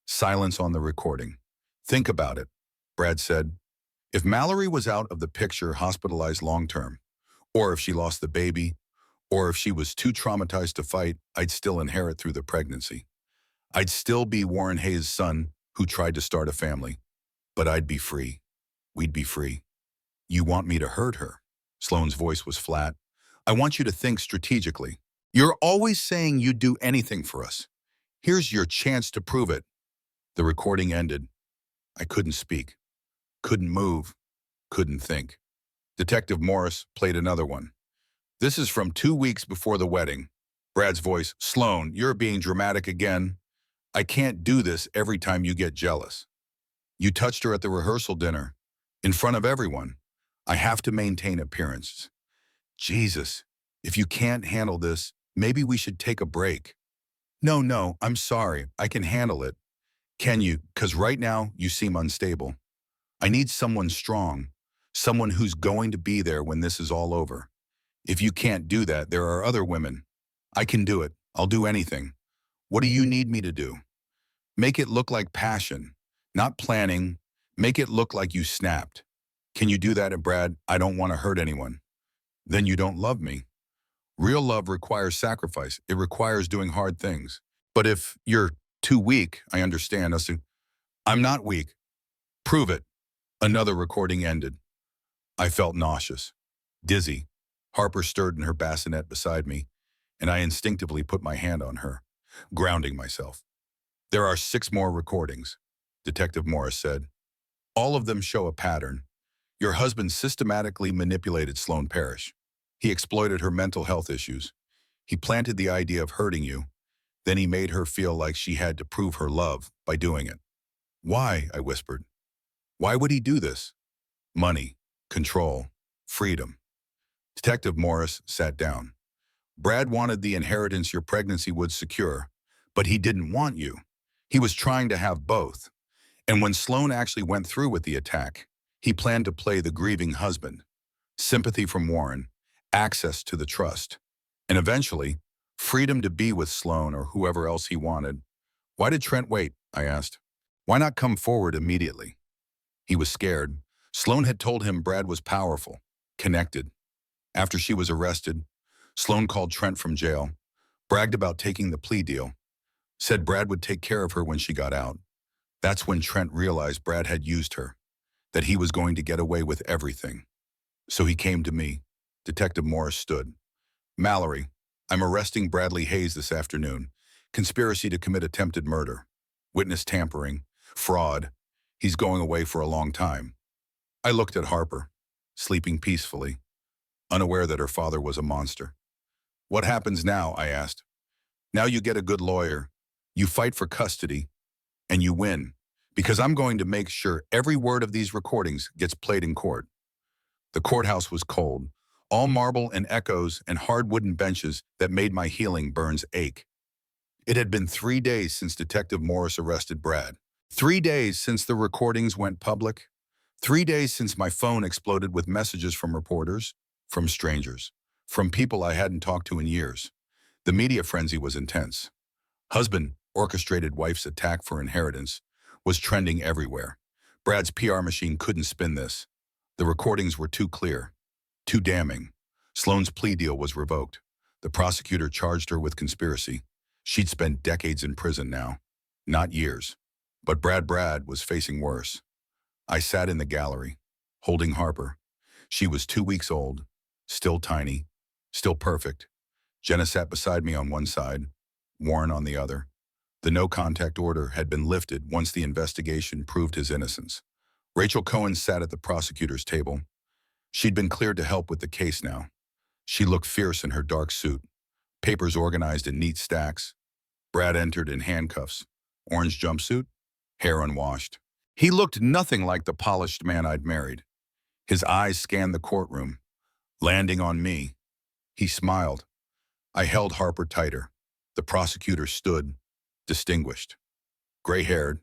Silence on the recording. Think about it, Brad said. If Mallory was out of the picture, hospitalized long-term, or if she lost the baby, or if she was too traumatized to fight, I'd still inherit through the pregnancy. I'd still be Warren Hayes' son who tried to start a family. But I'd be free. We'd be free. You want me to hurt her? Sloane's voice was flat. I want you to think strategically. You're always saying you'd do anything for us. Here's your chance to prove it. The recording ended. I couldn't speak, couldn't move, couldn't think. Detective Morris played another one. This is from 2 weeks before the wedding. Brad's voice, Sloane, you're being dramatic again. I can't do this every time you get jealous. You touched her at the rehearsal dinner, in front of everyone. I have to maintain appearances. Jesus, if you can't handle this, Maybe we should take a break. No, no, I'm sorry. I can handle it. Can you? Because right now you seem unstable. I need someone strong, someone who's going to be there when this is all over. If you can't do that, there are other women. I can do it. I'll do anything. What do you need me to do? Make it look like passion, not planning. Make it look like you snapped. Can you do that, Brad? I don't want to hurt anyone. Then you don't love me. Real love requires sacrifice. It requires doing hard things. But if you're too weak, I understand. I'm not weak. Prove it. Another recording ended. I felt nauseous, dizzy. Harper stirred in her bassinet beside me, and I instinctively put my hand on her, grounding myself. There are 6 more recordings, Detective Morris said. All of them show a pattern. Your husband systematically manipulated Sloane Parrish. He exploited her mental health issues. He planted the idea of hurting you. Then he made her feel like she had to prove her love by doing it. Why? I whispered. Why would he do this? Money, control, freedom. Detective Morris sat down. Brad wanted the inheritance your pregnancy would secure, but he didn't want you. He was trying to have both. And when Sloane actually went through with the attack, he planned to play the grieving husband. Sympathy from Warren, access to the trust, and eventually, freedom to be with Sloane or whoever else he wanted. Why did Trent wait? I asked. Why not come forward immediately? He was scared. Sloane had told him Brad was powerful, connected. After she was arrested, Sloane called Trent from jail, bragged about taking the plea deal, said Brad would take care of her when she got out. That's when Trent realized Brad had used her, that he was going to get away with everything. So he came to me. Detective Morris stood. Mallory, I'm arresting Bradley Hayes this afternoon. Conspiracy to commit attempted murder. Witness tampering. Fraud. He's going away for a long time. I looked at Harper, sleeping peacefully, unaware that her father was a monster. What happens now? I asked. Now you get a good lawyer. You fight for custody, and you win, because I'm going to make sure every word of these recordings gets played in court. The courthouse was cold, all marble and echoes and hard wooden benches that made my healing burns ache. It had been 3 days since Detective Morris arrested Brad. 3 days since the recordings went public. 3 days since my phone exploded with messages from reporters, from strangers, from people I hadn't talked to in years. The media frenzy was intense. Husband orchestrated wife's attack for inheritance was trending everywhere. Brad's PR machine couldn't spin this. The recordings were too clear, too damning. Sloane's plea deal was revoked. The prosecutor charged her with conspiracy. She'd spent decades in prison now, not years. But Brad was facing worse. I sat in the gallery, holding Harper. She was 2 weeks old, still tiny, still perfect. Jenna sat beside me on one side, Warren on the other. The no-contact order had been lifted once the investigation proved his innocence. Rachel Cohen sat at the prosecutor's table. She'd been cleared to help with the case now. She looked fierce in her dark suit, papers organized in neat stacks. Brad entered in handcuffs, orange jumpsuit, hair unwashed. He looked nothing like the polished man I'd married. His eyes scanned the courtroom, landing on me. He smiled. I held Harper tighter. The prosecutor stood, distinguished, gray-haired,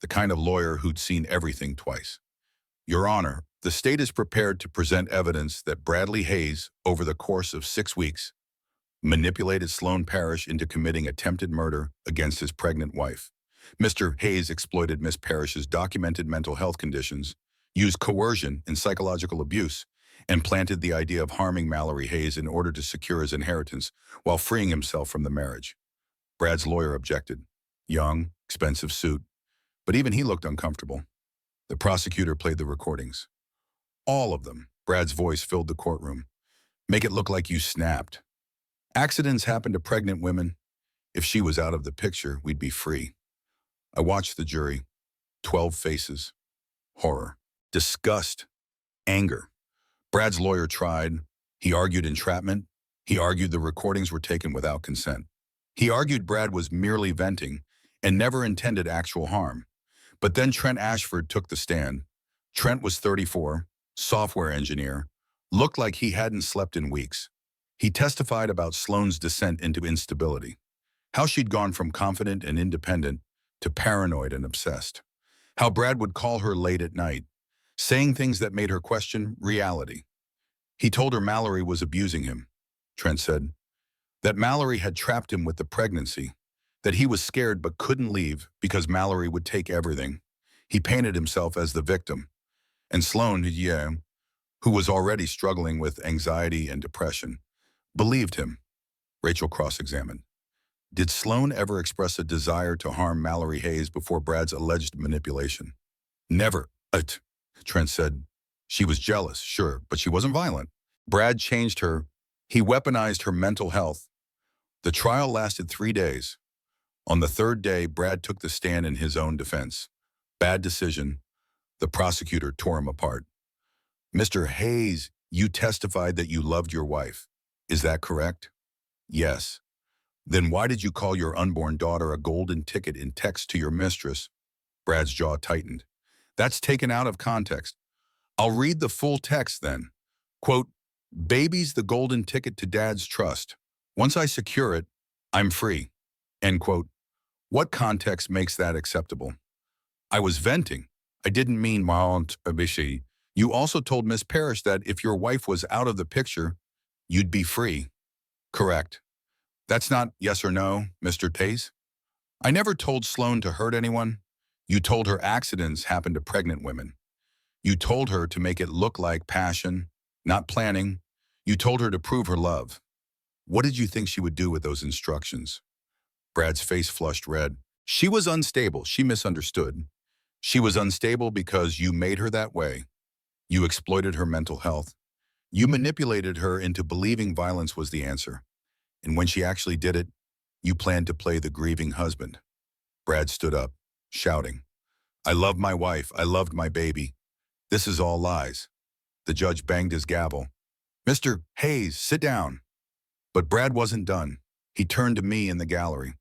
the kind of lawyer who'd seen everything twice. Your Honor, the state is prepared to present evidence that Bradley Hayes, over the course of 6 weeks, manipulated Sloane Parrish into committing attempted murder against his pregnant wife. Mr. Hayes exploited Miss Parrish's documented mental health conditions, used coercion and psychological abuse, and planted the idea of harming Mallory Hayes in order to secure his inheritance while freeing himself from the marriage. Brad's lawyer objected. Young, expensive suit, but even he looked uncomfortable. The prosecutor played the recordings. All of them. Brad's voice filled the courtroom. Make it look like you snapped. Accidents happen to pregnant women. If she was out of the picture, we'd be free. I watched the jury. 12 faces. Horror. Disgust. Anger. Brad's lawyer tried. He argued entrapment. He argued the recordings were taken without consent. He argued Brad was merely venting and never intended actual harm. But then Trent Ashford took the stand. Trent was 34, software engineer, looked like he hadn't slept in weeks. He testified about Sloane's descent into instability, how she'd gone from confident and independent to paranoid and obsessed, how Brad would call her late at night, saying things that made her question reality. He told her Mallory was abusing him, Trent said, that Mallory had trapped him with the pregnancy, that he was scared but couldn't leave because Mallory would take everything. He painted himself as the victim. And Sloane, yeah, who was already struggling with anxiety and depression, believed him. Rachel cross-examined. Did Sloane ever express a desire to harm Mallory Hayes before Brad's alleged manipulation? Never, Trent said. She was jealous, sure, but she wasn't violent. Brad changed her. He weaponized her mental health. The trial lasted 3 days. On the third day, Brad took the stand in his own defense. Bad decision. The prosecutor tore him apart. Mr. Hayes, you testified that you loved your wife. Is that correct? Yes. Then why did you call your unborn daughter a golden ticket in text to your mistress? Brad's jaw tightened. That's taken out of context. I'll read the full text then. Quote, baby's the golden ticket to dad's trust. Once I secure it, I'm free. End quote. What context makes that acceptable? I was venting. I didn't mean my aunt Abishi. You also told Miss Parrish that if your wife was out of the picture, you'd be free. Correct. That's not yes or no, Mr. Hayes. I never told Sloane to hurt anyone. You told her accidents happen to pregnant women. You told her to make it look like passion, not planning. You told her to prove her love. What did you think she would do with those instructions? Brad's face flushed red. She was unstable. She misunderstood. She was unstable because you made her that way. You exploited her mental health. You manipulated her into believing violence was the answer. And when she actually did it, you planned to play the grieving husband. Brad stood up, shouting, I loved my wife. I loved my baby. This is all lies. The judge banged his gavel. Mr. Hayes, sit down. But Brad wasn't done. He turned to me in the gallery.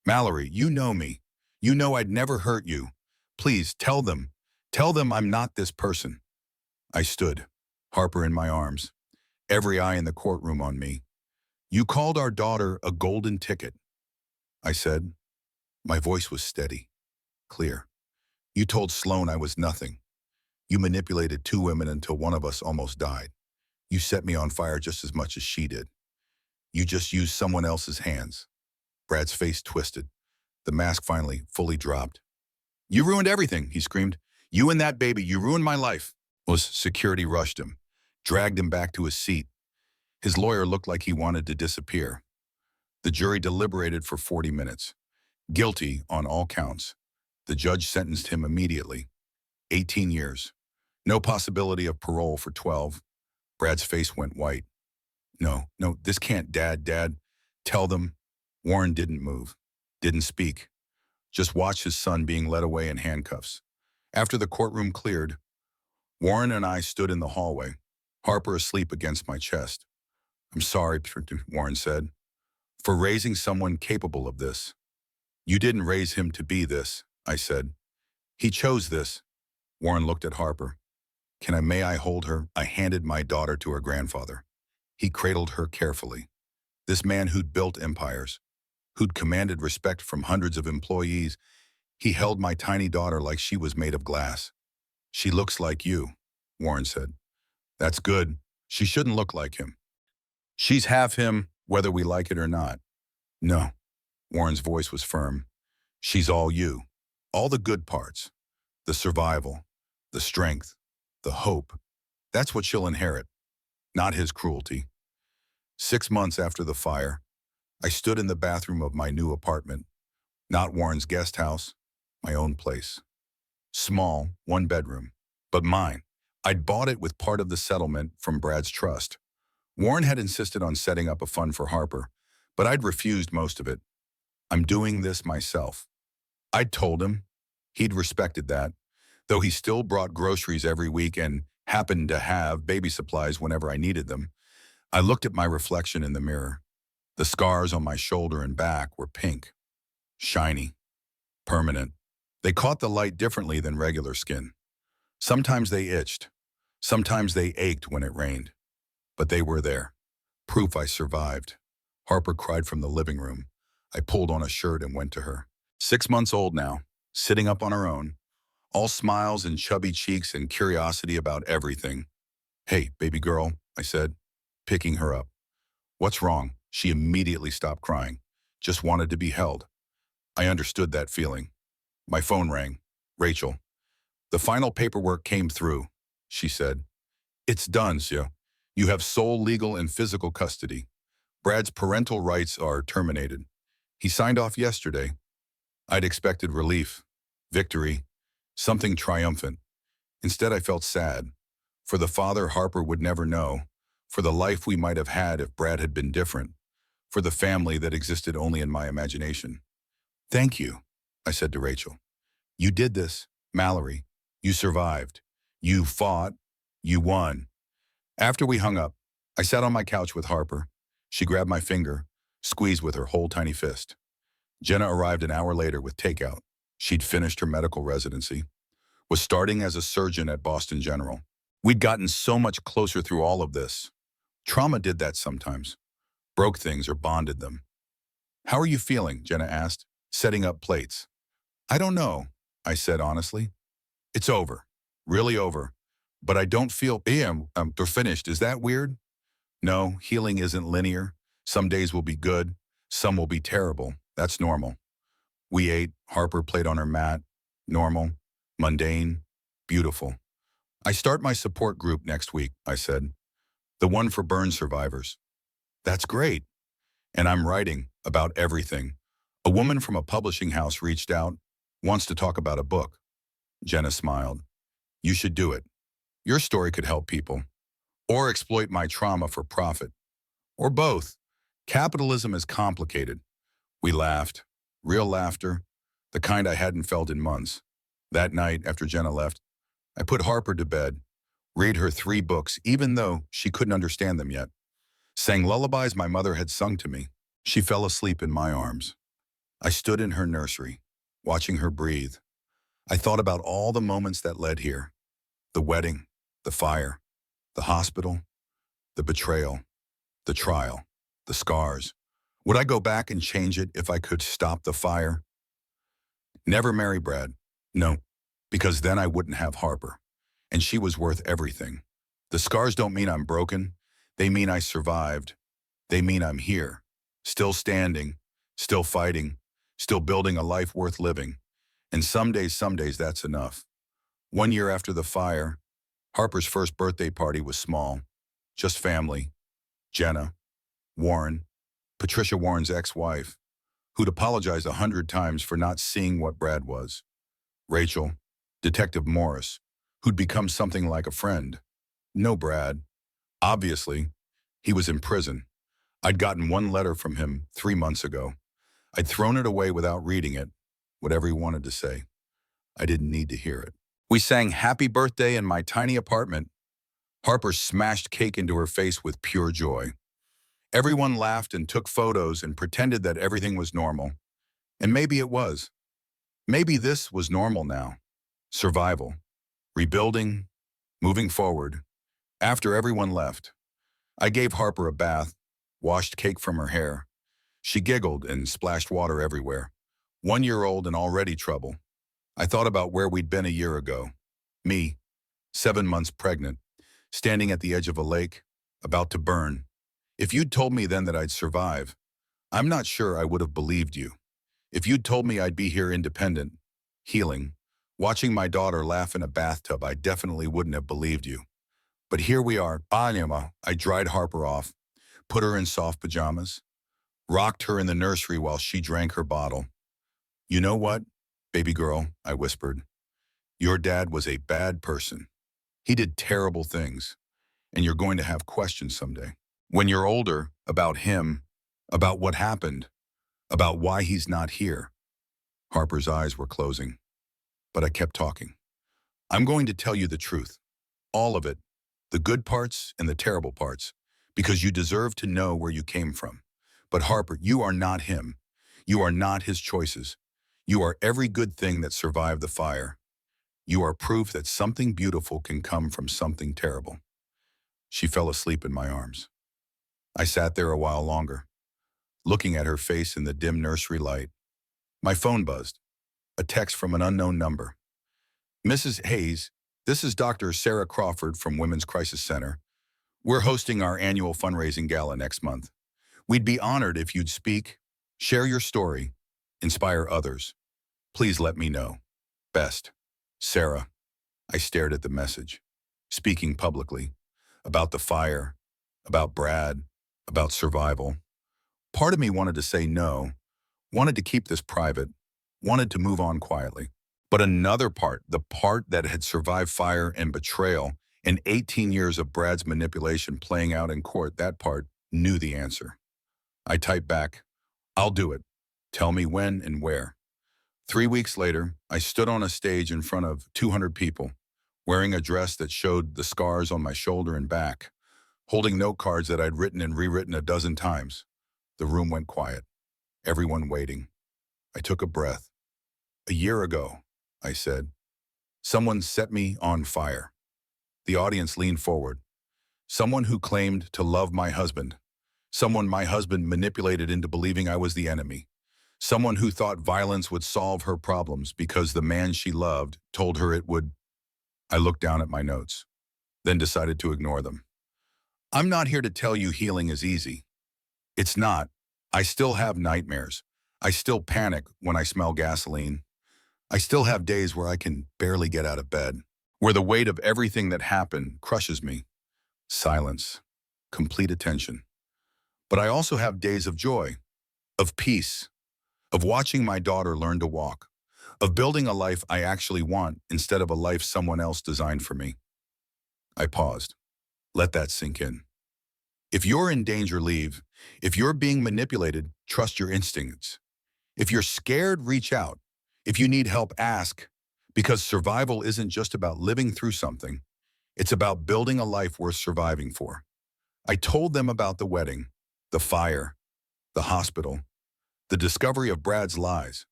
Mallory, you know me. You know I'd never hurt you. Please, tell them. Tell them I'm not this person. I stood, Harper in my arms, every eye in the courtroom on me. You called our daughter a golden ticket. I said. My voice was steady, clear. You told Sloane I was nothing. You manipulated 2 women until one of us almost died. You set me on fire just as much as she did. You just used someone else's hands. Brad's face twisted. The mask finally fully dropped. You ruined everything, he screamed. You and that baby, you ruined my life. Security rushed him, dragged him back to his seat. His lawyer looked like he wanted to disappear. The jury deliberated for 40 minutes. Guilty on all counts. The judge sentenced him immediately. 18 years. No possibility of parole for 12. Brad's face went white. No, this can't, Dad. Tell them. Warren didn't move, didn't speak. Just watched his son being led away in handcuffs. After the courtroom cleared, Warren and I stood in the hallway, Harper asleep against my chest. I'm sorry, Warren said, for raising someone capable of this. You didn't raise him to be this, I said. He chose this. Warren looked at Harper. May I hold her? I handed my daughter to her grandfather. He cradled her carefully. This man who'd built empires, who'd commanded respect from hundreds of employees, he held my tiny daughter like she was made of glass. She looks like you, Warren said. That's good. She shouldn't look like him. She's half him, whether we like it or not. No, Warren's voice was firm. She's all you. All the good parts. The survival, the strength, the hope. That's what she'll inherit, not his cruelty. 6 months after the fire, I stood in the bathroom of my new apartment, not Warren's guest house, my own place. Small, 1 bedroom, but mine. I'd bought it with part of the settlement from Brad's trust. Warren had insisted on setting up a fund for Harper, but I'd refused most of it. I'm doing this myself. I'd told him. He'd respected that, though he still brought groceries every week and happened to have baby supplies whenever I needed them. I looked at my reflection in the mirror. The scars on my shoulder and back were pink, shiny, permanent. They caught the light differently than regular skin. Sometimes they itched. Sometimes they ached when it rained. But they were there. Proof I survived. Harper cried from the living room. I pulled on a shirt and went to her. 6 months old now, sitting up on her own, all smiles and chubby cheeks and curiosity about everything. Hey, baby girl, I said, picking her up. What's wrong? She immediately stopped crying. Just wanted to be held. I understood that feeling. My phone rang. Rachel. The final paperwork came through, she said. It's done, sir. You have sole legal and physical custody. Brad's parental rights are terminated. He signed off yesterday. I'd expected relief, victory, something triumphant. Instead, I felt sad. For the father Harper would never know, for the life we might have had if Brad had been different, for the family that existed only in my imagination. Thank you, I said to Rachel. You did this, Mallory. You survived. You fought. You won. After we hung up, I sat on my couch with Harper. She grabbed my finger, squeezed with her whole tiny fist. Jenna arrived an hour later with takeout. She'd finished her medical residency, was starting as a surgeon at Boston General. We'd gotten so much closer through all of this. Trauma did that sometimes. Broke things or bonded them. How are you feeling? Jenna asked, setting up plates. I don't know, I said honestly. It's over. Really over. But I don't feel, they're finished. Is that weird? No, healing isn't linear. Some days will be good. Some will be terrible. That's normal. We ate. Harper played on her mat. Normal. Mundane. Beautiful. I start my support group next week, I said. The one for burn survivors. That's great. And I'm writing about everything. A woman from a publishing house reached out, wants to talk about a book. Jenna smiled. You should do it. Your story could help people. Or exploit my trauma for profit. Or both. Capitalism is complicated. We laughed. Real laughter. The kind I hadn't felt in months. That night, after Jenna left, I put Harper to bed, read her 3 books, even though she couldn't understand them yet. Sang lullabies my mother had sung to me. She fell asleep in my arms. I stood in her nursery, watching her breathe. I thought about all the moments that led here. The wedding, the fire, the hospital, the betrayal, the trial, the scars. Would I go back and change it if I could stop the fire? Never marry Brad. No, because then I wouldn't have Harper. And she was worth everything. The scars don't mean I'm broken. They mean I survived. They mean I'm here, still standing, still fighting, still building a life worth living. And some days that's enough. 1 year after the fire, Harper's first birthday party was small. Just family. Jenna, Warren, Patricia Warren's ex-wife, who'd apologized 100 times for not seeing what Brad was. Rachel, Detective Morris, who'd become something like a friend. No Brad. Obviously, he was in prison. I'd gotten 1 letter from him 3 months ago. I'd thrown it away without reading it, whatever he wanted to say. I didn't need to hear it. We sang Happy Birthday in my tiny apartment. Harper smashed cake into her face with pure joy. Everyone laughed and took photos and pretended that everything was normal. And maybe it was. Maybe this was normal now. Survival. Rebuilding. Moving forward. After everyone left, I gave Harper a bath, washed cake from her hair. She giggled and splashed water everywhere. 1-year-old and already trouble. I thought about where we'd been a year ago. Me, 7 months pregnant, standing at the edge of a lake, about to burn. If you'd told me then that I'd survive, I'm not sure I would have believed you. If you'd told me I'd be here independent, healing, watching my daughter laugh in a bathtub, I definitely wouldn't have believed you. But here we are. I dried Harper off, put her in soft pajamas, rocked her in the nursery while she drank her bottle. You know what, baby girl, I whispered. Your dad was a bad person. He did terrible things, and you're going to have questions someday. When you're older, about him, about what happened, about why he's not here. Harper's eyes were closing, but I kept talking. I'm going to tell you the truth, all of it, the good parts and the terrible parts, because you deserve to know where you came from. But Harper, you are not him. You are not his choices. You are every good thing that survived the fire. You are proof that something beautiful can come from something terrible. She fell asleep in my arms. I sat there a while longer, looking at her face in the dim nursery light. My phone buzzed, a text from an unknown number. Mrs. Hayes, this is Dr. Sarah Crawford from Women's Crisis Center. We're hosting our annual fundraising gala next month. We'd be honored if you'd speak, share your story, inspire others. Please let me know. Best. Sarah. I stared at the message, speaking publicly, about the fire, about Brad, about survival. Part of me wanted to say no, wanted to keep this private, wanted to move on quietly. But another part, the part that had survived fire and betrayal and 18 years of Brad's manipulation playing out in court, that part knew the answer. I typed back, I'll do it. Tell me when and where. 3 weeks later, I stood on a stage in front of 200 people, wearing a dress that showed the scars on my shoulder and back, holding note cards that I'd written and rewritten a dozen times. The room went quiet, everyone waiting. I took a breath. A year ago, I said, someone set me on fire. The audience leaned forward. Someone who claimed to love my husband. Someone my husband manipulated into believing I was the enemy. Someone who thought violence would solve her problems because the man she loved told her it would. I looked down at my notes, then decided to ignore them. I'm not here to tell you healing is easy. It's not. I still have nightmares. I still panic when I smell gasoline. I still have days where I can barely get out of bed, where the weight of everything that happened crushes me. Silence, complete attention. But I also have days of joy, of peace, of watching my daughter learn to walk, of building a life I actually want instead of a life someone else designed for me. I paused. Let that sink in. If you're in danger, leave. If you're being manipulated, trust your instincts. If you're scared, reach out. If you need help, ask. Because survival isn't just about living through something. It's about building a life worth surviving for. I told them about the wedding, the fire, the hospital, the discovery of Brad's lies,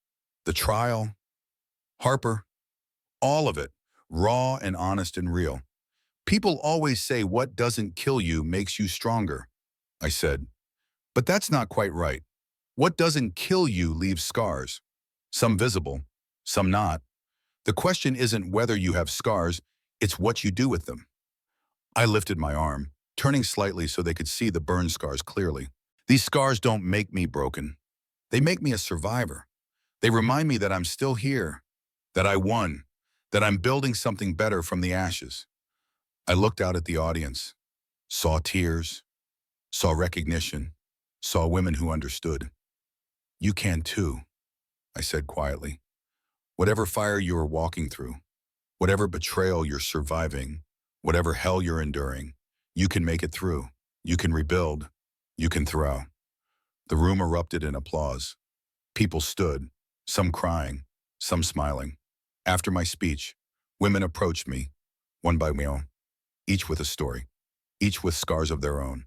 the trial, Harper, all of it, raw and honest and real. People always say what doesn't kill you makes you stronger, I said. But that's not quite right. What doesn't kill you leaves scars, some visible, some not. The question isn't whether you have scars, it's what you do with them. I lifted my arm, turning slightly so they could see the burn scars clearly. These scars don't make me broken. They make me a survivor. They remind me that I'm still here, that I won, that I'm building something better from the ashes. I looked out at the audience, saw tears, saw recognition, saw women who understood. You can too, I said quietly. Whatever fire you are walking through, whatever betrayal you're surviving, whatever hell you're enduring, you can make it through. You can rebuild. You can throw. The room erupted in applause. People stood, some crying, some smiling. After my speech, women approached me, one by one, each with a story, each with scars of their own.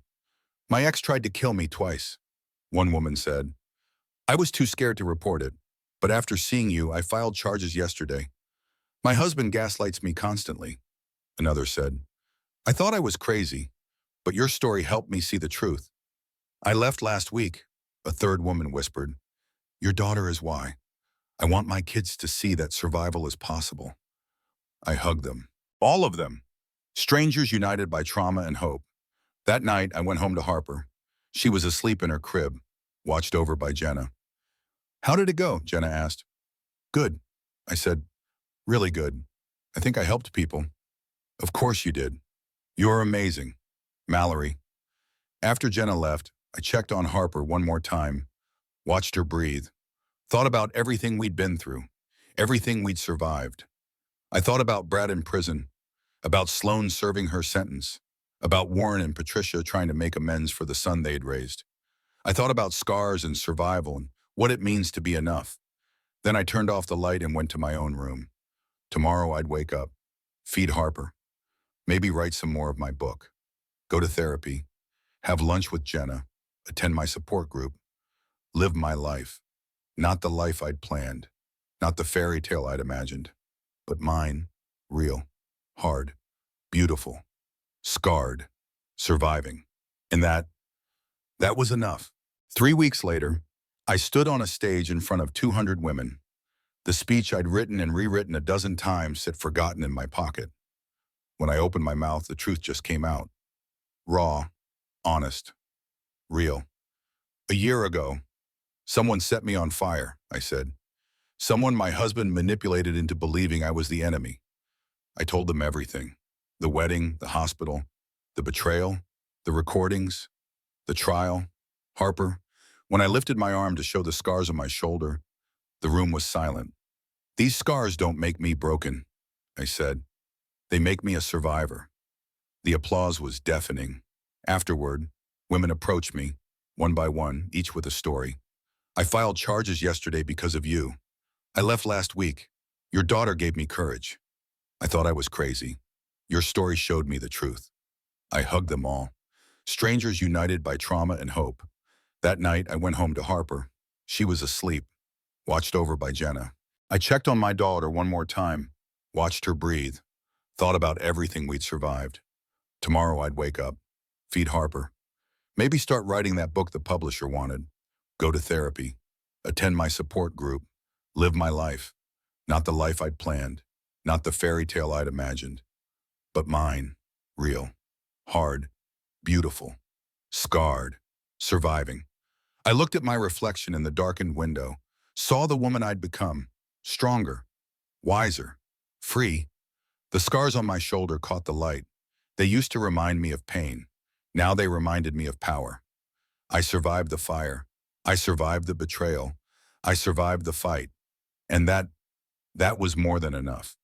My ex tried to kill me twice, one woman said. I was too scared to report it, but after seeing you, I filed charges yesterday. My husband gaslights me constantly, another said. I thought I was crazy, but your story helped me see the truth. I left last week, a third woman whispered. Your daughter is why. I want my kids to see that survival is possible. I hugged them, all of them, strangers united by trauma and hope. That night, I went home to Harper. She was asleep in her crib, watched over by Jenna. How did it go? Jenna asked. Good, I said. Really good. I think I helped people. Of course you did. You're amazing. Mallory. After Jenna left, I checked on Harper one more time, watched her breathe, thought about everything we'd been through, everything we'd survived. I thought about Brad in prison, about Sloane serving her sentence, about Warren and Patricia trying to make amends for the son they'd raised. I thought about scars and survival and what it means to be enough. Then I turned off the light and went to my own room. Tomorrow I'd wake up, feed Harper, maybe write some more of my book, go to therapy, have lunch with Jenna, attend my support group, live my life. Not the life I'd planned, not the fairy tale I'd imagined, but mine, real, hard, beautiful, scarred, surviving. And that, That was enough. 3 weeks later, I stood on a stage in front of 200 women. The speech I'd written and rewritten a dozen times sat forgotten in my pocket. When I opened my mouth, the truth just came out. Raw, honest, real. A year ago, someone set me on fire, I said. Someone my husband manipulated into believing I was the enemy. I told them everything. The wedding, the hospital, the betrayal, the recordings, the trial. Harper, when I lifted my arm to show the scars on my shoulder, the room was silent. These scars don't make me broken, I said. They make me a survivor. The applause was deafening. Afterward, women approached me, one by one, each with a story. I filed charges yesterday because of you. I left last week. Your daughter gave me courage. I thought I was crazy. Your story showed me the truth. I hugged them all. Strangers united by trauma and hope. That night, I went home to Harper. She was asleep, watched over by Jenna. I checked on my daughter one more time, watched her breathe, thought about everything we'd survived. Tomorrow I'd wake up, feed Harper, maybe start writing that book the publisher wanted, go to therapy, attend my support group, live my life, not the life I'd planned, not the fairy tale I'd imagined, but mine, real, hard, beautiful, scarred, surviving. I looked at my reflection in the darkened window, saw the woman I'd become, stronger, wiser, free. The scars on my shoulder caught the light. They used to remind me of pain. Now they reminded me of power. I survived the fire. I survived the betrayal. I survived the fight. And that was more than enough.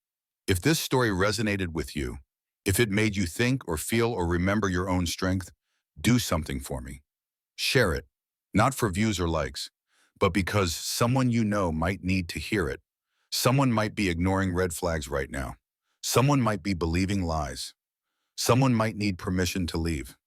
If this story resonated with you, if it made you think or feel or remember your own strength, do something for me. Share it, not for views or likes, but because someone you know might need to hear it. Someone might be ignoring red flags right now. Someone might be believing lies. Someone might need permission to leave.